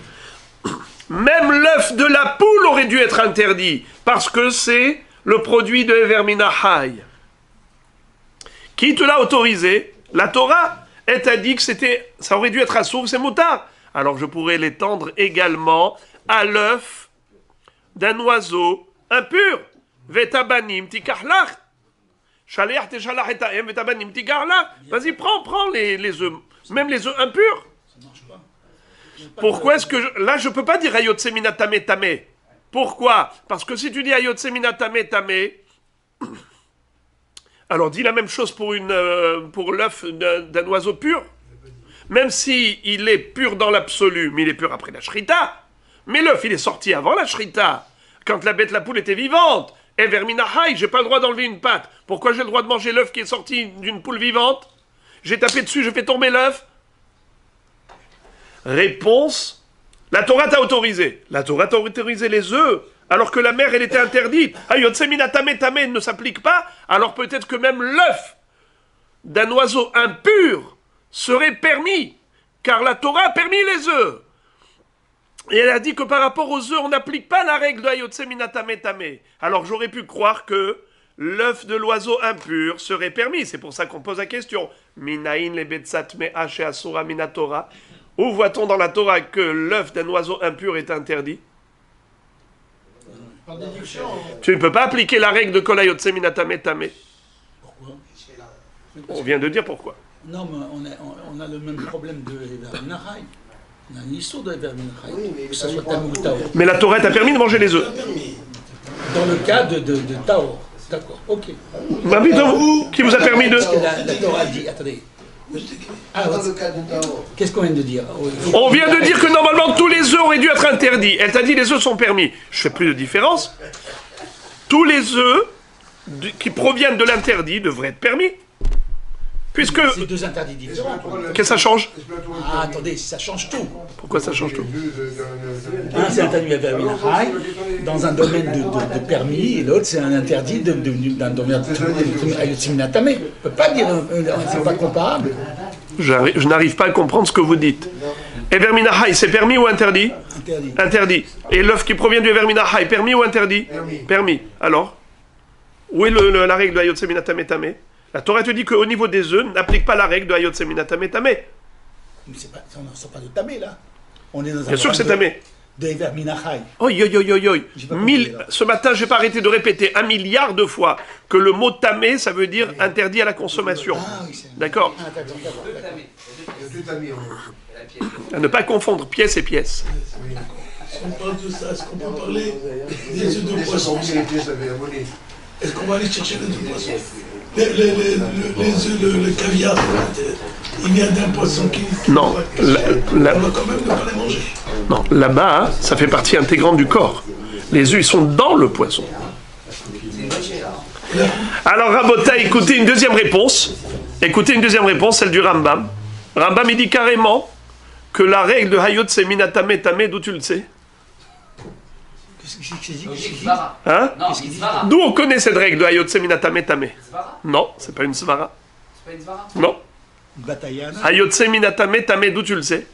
même l'œuf de la poule aurait dû être interdit, parce que c'est le produit de Vermina Haï. Qui te l'a autorisé? La Torah. Elle t'a dit que ça aurait dû être assour, c'est moutard. Alors je pourrais l'étendre également à l'œuf d'un oiseau impur. Vetabanim tikarlach. Shaleach teshalach et ta'em vetabanim tikarlach. Vas-y, prends les œufs, même les œufs impurs. Pourquoi est-ce que là je peux pas dire ayotse minatame tame? Pourquoi? Parce que si tu dis ayotse minatame tame, alors dis la même chose pour l'œuf d'un oiseau pur. Même si il est pur dans l'absolu, mais il est pur après la shrita. Mais l'œuf, il est sorti avant la shrita, quand la bête, la poule était vivante. Et verminahai, j'ai pas le droit d'enlever une patte. Pourquoi j'ai le droit de manger l'œuf qui est sorti d'une poule vivante? J'ai tapé dessus, je fais tomber l'œuf. Réponse, la Torah t'a autorisé. La Torah t'a autorisé les œufs, alors que la mer, elle était interdite. Ayotse minatame tame ne s'applique pas, alors peut-être que même l'œuf d'un oiseau impur serait permis, car la Torah a permis les œufs. Et elle a dit que par rapport aux œufs, on n'applique pas la règle de Ayotse minatame tame. Alors j'aurais pu croire que l'œuf de l'oiseau impur serait permis. C'est pour ça qu'on pose la question. Minaïn le betsat me'a she'asura minatora. Où voit-on dans la Torah que l'œuf d'un oiseau impur est interdit? Par déduction. Tu ne peux pas appliquer la règle de Kol Ayotse minatame tame. Pourquoi? On vient de dire pourquoi. Non, mais on a le même problème de Verminachai. On a une histoire de Verminachai. Oui, mais que ce soit Tam ou Taor. Mais la Torah t'a permis de manger les œufs. Dans le cas de Taor. D'accord, ok. Qui vous a permis de... Parce que la Torah dit, attendez. Ah, Dans le cas de Tao. qu'est-ce qu'on vient de dire? On vient de dire que normalement tous les œufs auraient dû être interdits. Elle t'a dit les œufs sont permis. Je fais plus de différence. Tous les œufs qui proviennent de l'interdit devraient être permis. Puisque... C'est deux interdits différents. Qu'est-ce que ça change? Ah, attendez, ça change tout. Pourquoi ça change tout? Un, c'est interdit à Verminachai, dans un domaine de permis, et l'autre, c'est un interdit d'un domaine à Yotziminatame. On ne peut pas dire, c'est pas comparable. Je n'arrive pas à comprendre ce que vous dites. Et Verminahai, c'est permis ou interdit? Interdit. Interdit. Et l'œuf qui provient du Verminahai, permis ou interdit? Permis. Alors, où est la règle de Ayotse minatame tame? La Torah te dit qu'au niveau des œufs, n'applique pas la règle de Ayotse minatame tame. Mais on ne sort pas de tamé, là. On est dans un Bien sûr que c'est tamé. de Verminachai. Oi, oi, oi, oi, oi. J'ai pas compris, là. Ce matin, j'ai pas arrêté de répéter 1 milliard de fois que le mot tamé, ça veut dire interdit à la consommation. Ah oui, c'est... D'accord? Ah, d'accord. Deux tamés. Il y a deux amis, Et la pièce. À ne pas confondre pièce et pièce. Si on parle de ça, est-ce qu'on peut parler des œufs de Les poisson? les pièces avaient abonné. Est-ce qu'on va aller chercher les œufs de poisson? Les œufs, le caviar, il vient d'un poisson qui... Non, on va quand même ne pas les manger. Non, là-bas, ça fait partie intégrante du corps. Les œufs, ils sont dans le poisson. C'est une bonne chéra. Alors, Rabota, écoutez une deuxième réponse. Écoutez une deuxième réponse, celle du Rambam. Rambam, il dit carrément que la règle de Hayotse minatame tame, d'où tu le sais? Qu'est-ce que j'ai dit? Donc, Svara. Hein? Non, c'est une Svara. D'où on connaît cette règle de Hayotse minatame tame? Svara? Non, c'est pas une svara. C'est pas une Svara? Non. Batayana. Hayotse minatame tame, d'où tu le sais?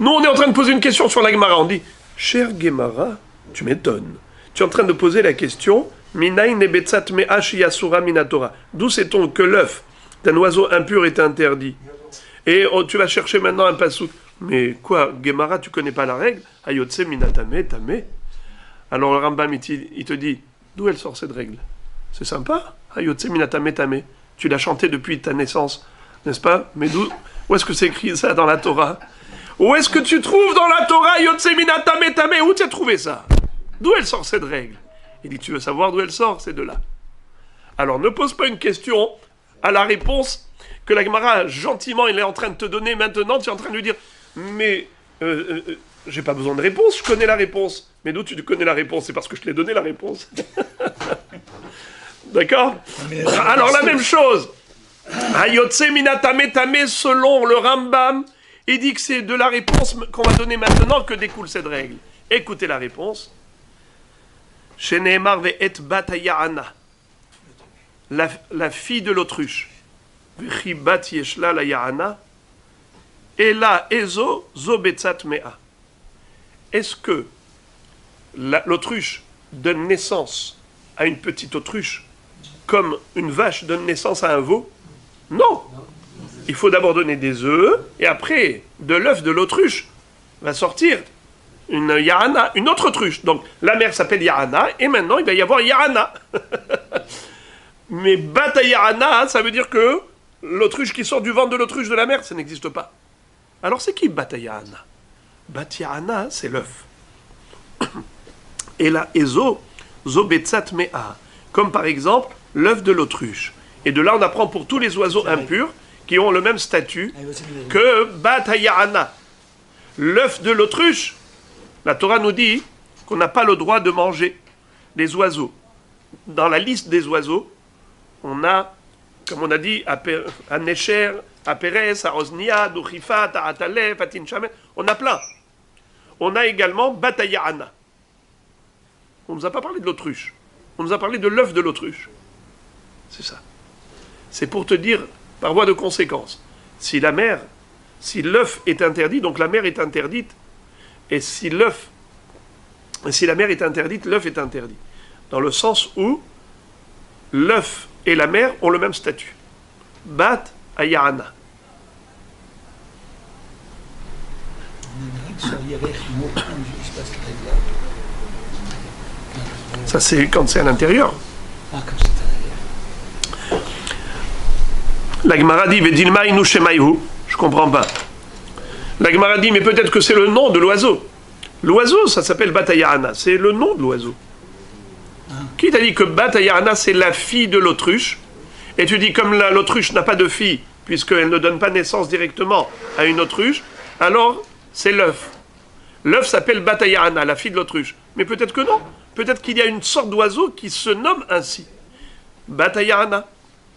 Nous, on est en train de poser une question sur la Gemara. On dit, cher Gemara, tu m'étonnes. Tu es en train de poser la question, Minaï nebetsat me'ash yasura minatora. D'où sait-on que l'œuf d'un oiseau impur est interdit? Et tu vas chercher maintenant un passouk. Mais quoi, Gemara, tu connais pas la règle? Hayotse minatame tame. Alors le Rambam, il te dit, d'où elle sort cette règle? C'est sympa, Hayotse minatame tame. Tu l'as chanté depuis ta naissance, n'est-ce pas? Mais où est-ce que c'est écrit ça dans la Torah? Où est-ce que tu trouves dans la Torah Hayotse minatame tame? Où tu as trouvé ça? D'où elle sort cette règle? Il dit, tu veux savoir d'où elle sort? C'est de là. Alors ne pose pas une question à la réponse que la Gemara, gentiment, il est en train de te donner maintenant. Tu es en train de lui dire, mais j'ai pas besoin de réponse, je connais la réponse. Mais d'où tu connais la réponse? C'est parce que je te l'ai donné la réponse. D'accord? Alors la même chose. Hayotse minatame tame, selon le Rambam, il dit que c'est de la réponse qu'on va donner maintenant que découle cette règle. Écoutez la réponse. Sheneemar ve'et bat haya'ana. La fille de l'autruche. V'chi bat yeshla la ya'ana. Et là, ezo zo betzat mea. Est-ce que l'autruche donne naissance à une petite autruche comme une vache donne naissance à un veau? Non. Il faut d'abord donner des œufs et après, de l'œuf de l'autruche va sortir une Yahana, une autre autruche. Donc la mère s'appelle Yahana, et maintenant il va y avoir Yahana. Mais Bata Yahana, ça veut dire que l'autruche qui sort du ventre de l'autruche de la mère, ça n'existe pas. Alors c'est qui Bata Yahana? Bata Yahana, c'est l'œuf. Et là, Ezo, Zobetsat Mea, comme par exemple l'œuf de l'autruche. Et de là, on apprend pour tous les oiseaux impurs qui ont le même statut que Bata Yahana. L'œuf de l'autruche, la Torah nous dit qu'on n'a pas le droit de manger les oiseaux. Dans la liste des oiseaux, on a, comme on a dit, Anesher, Aperes, Aroznia, Duchifa, Ta'atale, Fatin Shamet, on a plein. On a également Bata Yahana. On ne nous a pas parlé de l'autruche. On nous a parlé de l'œuf de l'autruche. C'est ça. C'est pour te dire, par voie de conséquence, si l'œuf est interdit, donc la mère est interdite, et si la mère est interdite, l'œuf est interdit. Dans le sens où l'œuf et la mère ont le même statut. Bat Ayahana. Ça, c'est quand c'est à l'intérieur. La Gemara dit Vedilma inu shemaïhu. Je comprends pas. La Gemara dit mais peut-être que c'est le nom de l'oiseau. L'oiseau, ça s'appelle Batayahana. C'est le nom de l'oiseau. Qui t'a dit que Batayahana, c'est la fille de l'autruche? Et tu dis comme l'autruche n'a pas de fille, puisqu'elle ne donne pas naissance directement à une autruche, alors c'est l'œuf. L'œuf s'appelle Batayahana, la fille de l'autruche. Mais peut-être que non. Peut-être qu'il y a une sorte d'oiseau qui se nomme ainsi. Batayahana.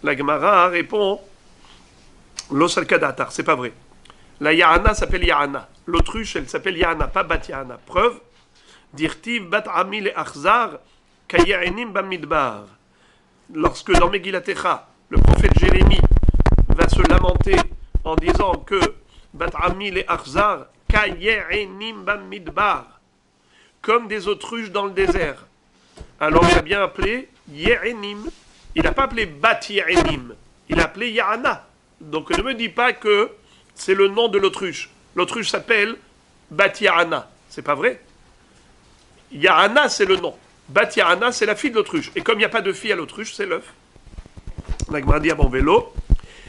La Gemara répond L'Osalkadatar, c'est pas vrai. La Yahana s'appelle Yahana. L'autruche, elle s'appelle Yahana, pas Bat Yahana. Preuve Dirtiv Bat Amil Achzar Kayaenim Bamidbar. Lorsque dans Megillah-Techa, le prophète Jérémie va se lamenter en disant que Bat Amil Achzar Kayaenim Bamidbar, comme des autruches dans le désert. Alors il a bien appelé Yerenim. Il n'a pas appelé Bat Yerenim. Il a appelé Yahana. Donc ne me dis pas que c'est le nom de l'autruche. L'autruche s'appelle Bat Yahana. C'est pas vrai. Yahana, c'est le nom. Bat Yahana, c'est la fille de l'autruche. Et comme il n'y a pas de fille à l'autruche, c'est l'œuf. La Gemara dit à mon vélo,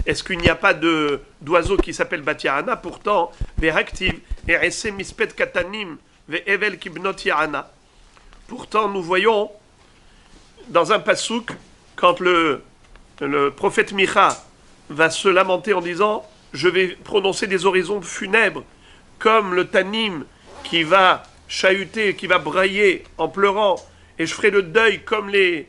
est-ce qu'il n'y a pas d'oiseau qui s'appelle Bat Yahana? Pourtant, Ve'aktiv, E'ese mispet katanim, Ve'evel kibnot Yahana. Pourtant, nous voyons dans un pasouk, quand le prophète Micha va se lamenter en disant « Je vais prononcer des oraisons funèbres, comme le tanim qui va chahuter, qui va brailler en pleurant, et je ferai le deuil comme les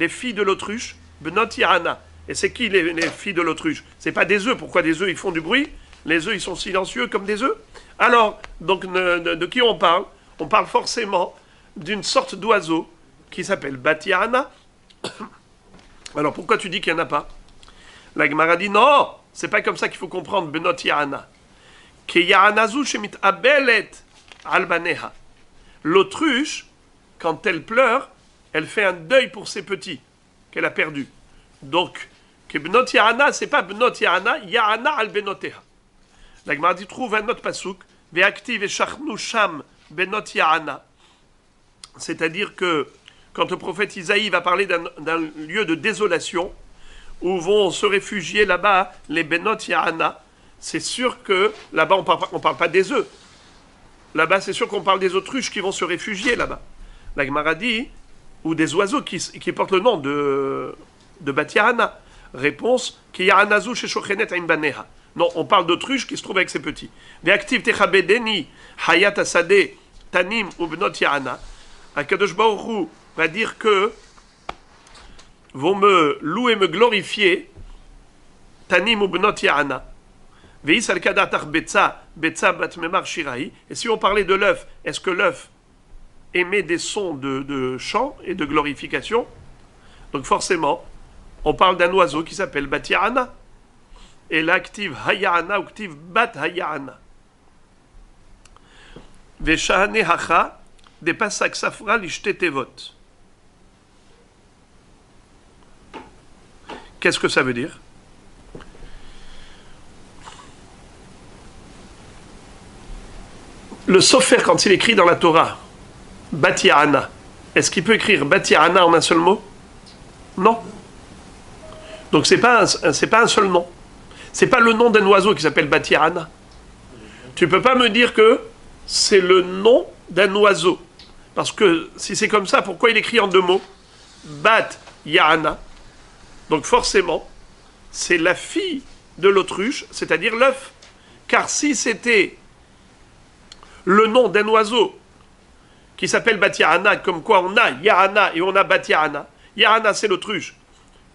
filles de l'autruche, Bnot Yahana. » Et c'est qui les filles de l'autruche? C'est pas des œufs. Pourquoi des œufs, ils font du bruit? Les œufs, ils sont silencieux comme des œufs. Alors, donc, de qui on parle? On parle forcément d'une sorte d'oiseau qui s'appelle Bat Yahana. Alors pourquoi tu dis qu'il n'y en a pas? La Gemara dit non, c'est pas comme ça qu'il faut comprendre Benot Yahana. Ke Yahanazu shemit abelet albaneha. L'autruche, quand elle pleure, elle fait un deuil pour ses petits qu'elle a perdus. Donc, que Benot Yahana, c'est pas Benot Yahana, Yahana al benoteha. La Gemara dit trouve un autre pasouk, ve'aktiv eshachnu sham Benot Yahana. C'est-à-dire que quand le prophète Isaïe va parler d'un lieu de désolation, où vont se réfugier là-bas les Benot Yahana, c'est sûr que là-bas on parle pas des œufs. Là-bas c'est sûr qu'on parle des autruches qui vont se réfugier là-bas. La Gemara dit, ou des oiseaux qui portent le nom de Bat Yahana. Réponse, Ki Yahanazu sheshochenet aim baneha. Non, on parle d'autruches qui se trouvent avec ses petits. Ve'aktiv techabedeni hayat asade tanim ou Benot Yahana. Akadosh Baruch Hu va dire que vont me louer, me glorifier, Tanim ou Benot Yahana. Veis al kadatar betza bat memar shirahi. Et si on parlait de l'œuf, est-ce que l'œuf émet des sons de chant et de glorification? Donc forcément, on parle d'un oiseau qui s'appelle Bat Yahana. Et là, active Hayahana ou active Bat Hayahana. Veshahane hacha des pasak safra l'ishtetevot. Qu'est-ce que ça veut dire? Le Sofer, quand il écrit dans la Torah, Bat Ya'ana, est-ce qu'il peut écrire Bat Ya'ana en un seul mot? Non. Donc c'est pas un seul nom. C'est pas le nom d'un oiseau qui s'appelle Bat Ya'ana. Tu peux pas me dire que c'est le nom d'un oiseau. Parce que si c'est comme ça, pourquoi il écrit en deux mots? Bat Ya'ana. Donc forcément, c'est la fille de l'autruche, c'est-à-dire l'œuf. Car si c'était le nom d'un oiseau qui s'appelle Bat Ya'ana, comme quoi on a Ya'ana et on a Bat Ya'ana. Ya'ana, c'est l'autruche.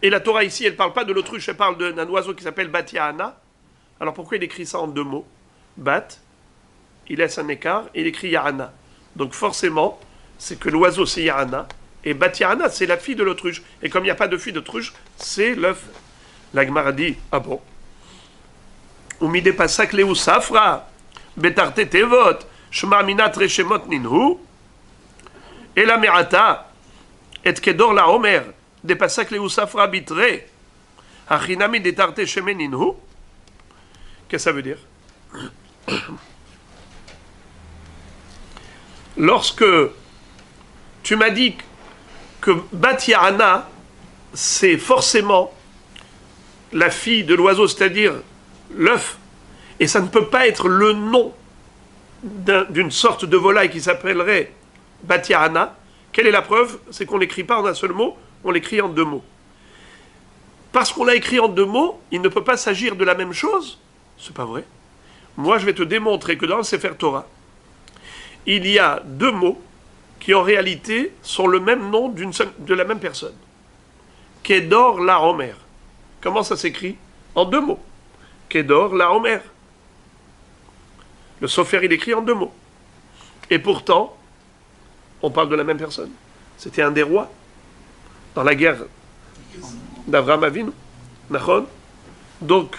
Et la Torah ici, elle ne parle pas de l'autruche, elle parle d'un oiseau qui s'appelle Bat Ya'ana. Alors pourquoi il écrit ça en deux mots? Bat, il laisse un écart, et il écrit Ya'ana. Donc forcément, c'est que l'oiseau c'est Ya'ana, et Bat Ya'ana, c'est la fille de l'autruche. Et comme il n'y a pas de fille d'autruche, c'est l'œuf. La Gemara dit, ah bon? Umide pasak leu safra, betarte tevot, shma minat reshemot ninhu, et la merata, et kedor la omer, de pasak leu safra bitre, achinami de tarte shemen ninhu. Qu'est-ce que ça veut dire? Lorsque tu m'as dit que Bat Ya'ana, c'est forcément la fille de l'oiseau, c'est-à-dire l'œuf, et ça ne peut pas être le nom d'une sorte de volaille qui s'appellerait Bat Ya'ana. Quelle est la preuve? C'est qu'on l'écrit pas en un seul mot, on l'écrit en deux mots. Parce qu'on l'a écrit en deux mots, il ne peut pas s'agir de la même chose. C'est pas vrai. Moi, je vais te démontrer que dans le Sefer Torah, il y a deux mots qui en réalité sont le même nom de la même personne. Kedor la Omer. Comment ça s'écrit? En deux mots. Kedor la Omer. Le Sofer, il écrit en deux mots. Et pourtant, on parle de la même personne. C'était un des rois dans la guerre d'Avraham Avinu. Nachon. Donc,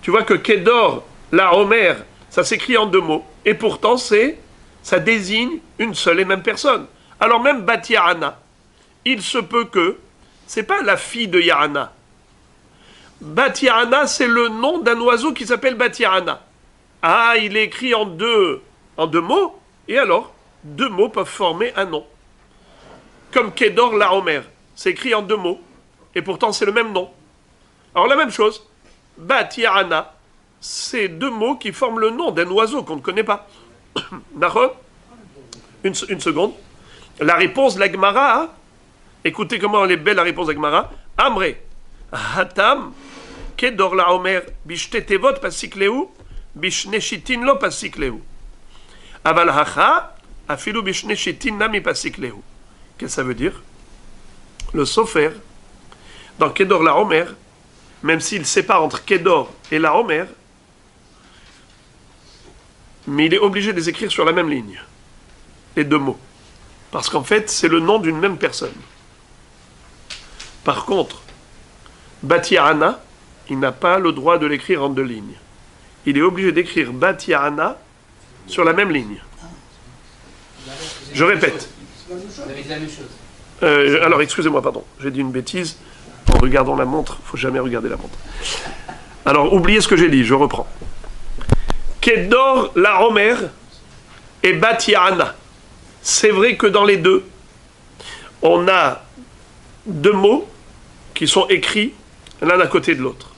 tu vois que Kedor la Omer, ça s'écrit en deux mots. Et pourtant, ça désigne une seule et même personne. Alors même Bat Ya'ana, il se peut que c'est pas la fille de Ya'ana. Bat Ya'ana, c'est le nom d'un oiseau qui s'appelle Bat Ya'ana. Ah, il est écrit en deux mots, et alors, deux mots peuvent former un nom. Comme Kedor la Omer, c'est écrit en deux mots, et pourtant c'est le même nom. Alors la même chose, Bat Ya'ana, c'est deux mots qui forment le nom d'un oiseau qu'on ne connaît pas. D'accord? Une seconde. La réponse de la Gemara, écoutez comment elle est belle la réponse de la Gemara. Amre, hatam, kedor la omer, bishte tevot pasikleu, bishne shitin lo pasikleu. Aval hacha, afilu bishne shitin nami pasikleu. Qu'est-ce que ça veut dire? Le Sofer, dans kedor la omer, même s'il sépare entre kedor et la omer, mais il est obligé de les écrire sur la même ligne, les deux mots. Parce qu'en fait, c'est le nom d'une même personne. Par contre, Bat Ya'ana, il n'a pas le droit de l'écrire en deux lignes. Il est obligé d'écrire Bat Ya'ana sur la même ligne. Je répète. Vous avez dit la même chose. Alors, excusez-moi, pardon. J'ai dit une bêtise. En regardant la montre, il ne faut jamais regarder la montre. Alors, oubliez ce que j'ai dit, je reprends. Kedor la Omer et Bat Ya'ana. C'est vrai que dans les deux, on a deux mots qui sont écrits l'un à côté de l'autre.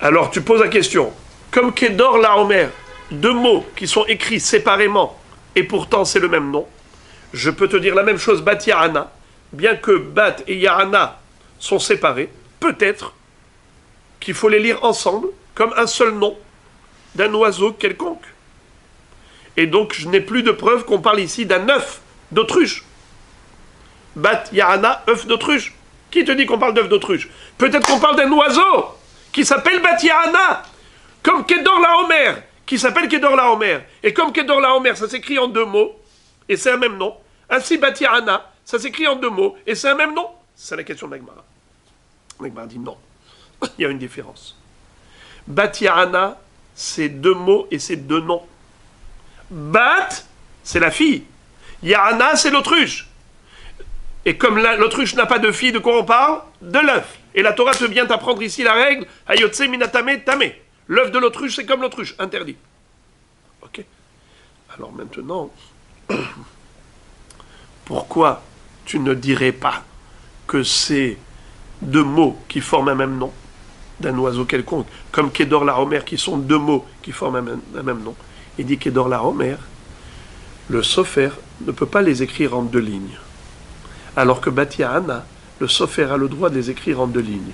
Alors tu poses la question, comme Kedor la Omer, deux mots qui sont écrits séparément et pourtant c'est le même nom, je peux te dire la même chose, Bat Ya'ana, bien que Bat et Ya'ana sont séparés, peut-être qu'il faut les lire ensemble comme un seul nom d'un oiseau quelconque. Et donc, je n'ai plus de preuve qu'on parle ici d'un œuf d'autruche. Bat Ya'ana, œuf d'autruche. Qui te dit qu'on parle d'œuf d'autruche? Peut-être qu'on parle d'un oiseau qui s'appelle Bat Ya'ana, comme Kedor la Omer, qui s'appelle Kedor la Omer. Et comme Kedor la Omer, ça s'écrit en deux mots, et c'est un même nom. Ainsi, Bat Ya'ana, ça s'écrit en deux mots, et c'est un même nom. C'est la question de l'Agmara. L'Agmara dit non. Il y a une différence. Bat Ya'ana, c'est deux mots et c'est deux noms. Bat, c'est la fille. Ya'ana, c'est l'autruche. Et comme l'autruche n'a pas de fille, de quoi on parle? De l'œuf. Et la Torah te vient t'apprendre ici la règle, Hayotse minatame tame. L'œuf de l'autruche, c'est comme l'autruche, interdit. Ok? Alors maintenant, pourquoi tu ne dirais pas que c'est deux mots qui forment un même nom d'un oiseau quelconque, comme Kedor la Homer, qui sont deux mots qui forment un même nom? Il dit Kedor la Homer, le Sofer ne peut pas les écrire en deux lignes. Alors que Bat Yahana, le Sofer a le droit de les écrire en deux lignes.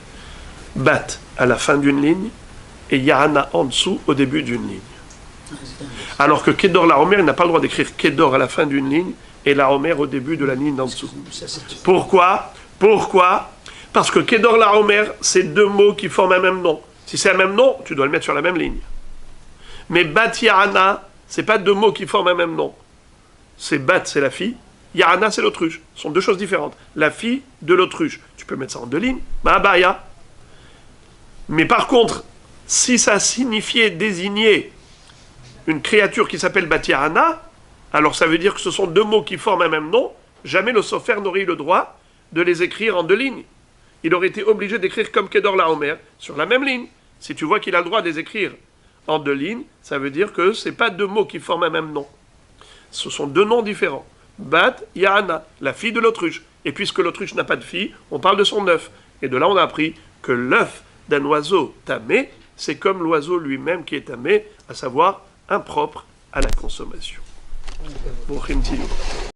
Bat à la fin d'une ligne et Yahana en dessous au début d'une ligne. Alors que Kedor la Homer, il n'a pas le droit d'écrire Kedor à la fin d'une ligne et la Homer au début de la ligne d'en dessous. Pourquoi? Parce que Kedor la Homer, c'est deux mots qui forment un même nom. Si c'est un même nom, tu dois le mettre sur la même ligne. Mais Bat Yahana, c'est pas deux mots qui forment un même nom. C'est Bat, c'est la fille. Yahana, c'est l'autruche. Ce sont deux choses différentes. La fille de l'autruche. Tu peux mettre ça en deux lignes. Ma'abaya. Mais par contre, si ça signifiait désigner une créature qui s'appelle Bat Yahana, alors ça veut dire que ce sont deux mots qui forment un même nom. Jamais le Sofer n'aurait eu le droit de les écrire en deux lignes. Il aurait été obligé d'écrire comme Kedor la Homer, sur la même ligne. Si tu vois qu'il a le droit de les écrire en deux lignes, ça veut dire que ce n'est pas deux mots qui forment un même nom. Ce sont deux noms différents. Bat Yahana, la fille de l'autruche. Et puisque l'autruche n'a pas de fille, on parle de son œuf. Et de là, on a appris que l'œuf d'un oiseau tamé, c'est comme l'oiseau lui-même qui est tamé, à savoir impropre à la consommation. Bon,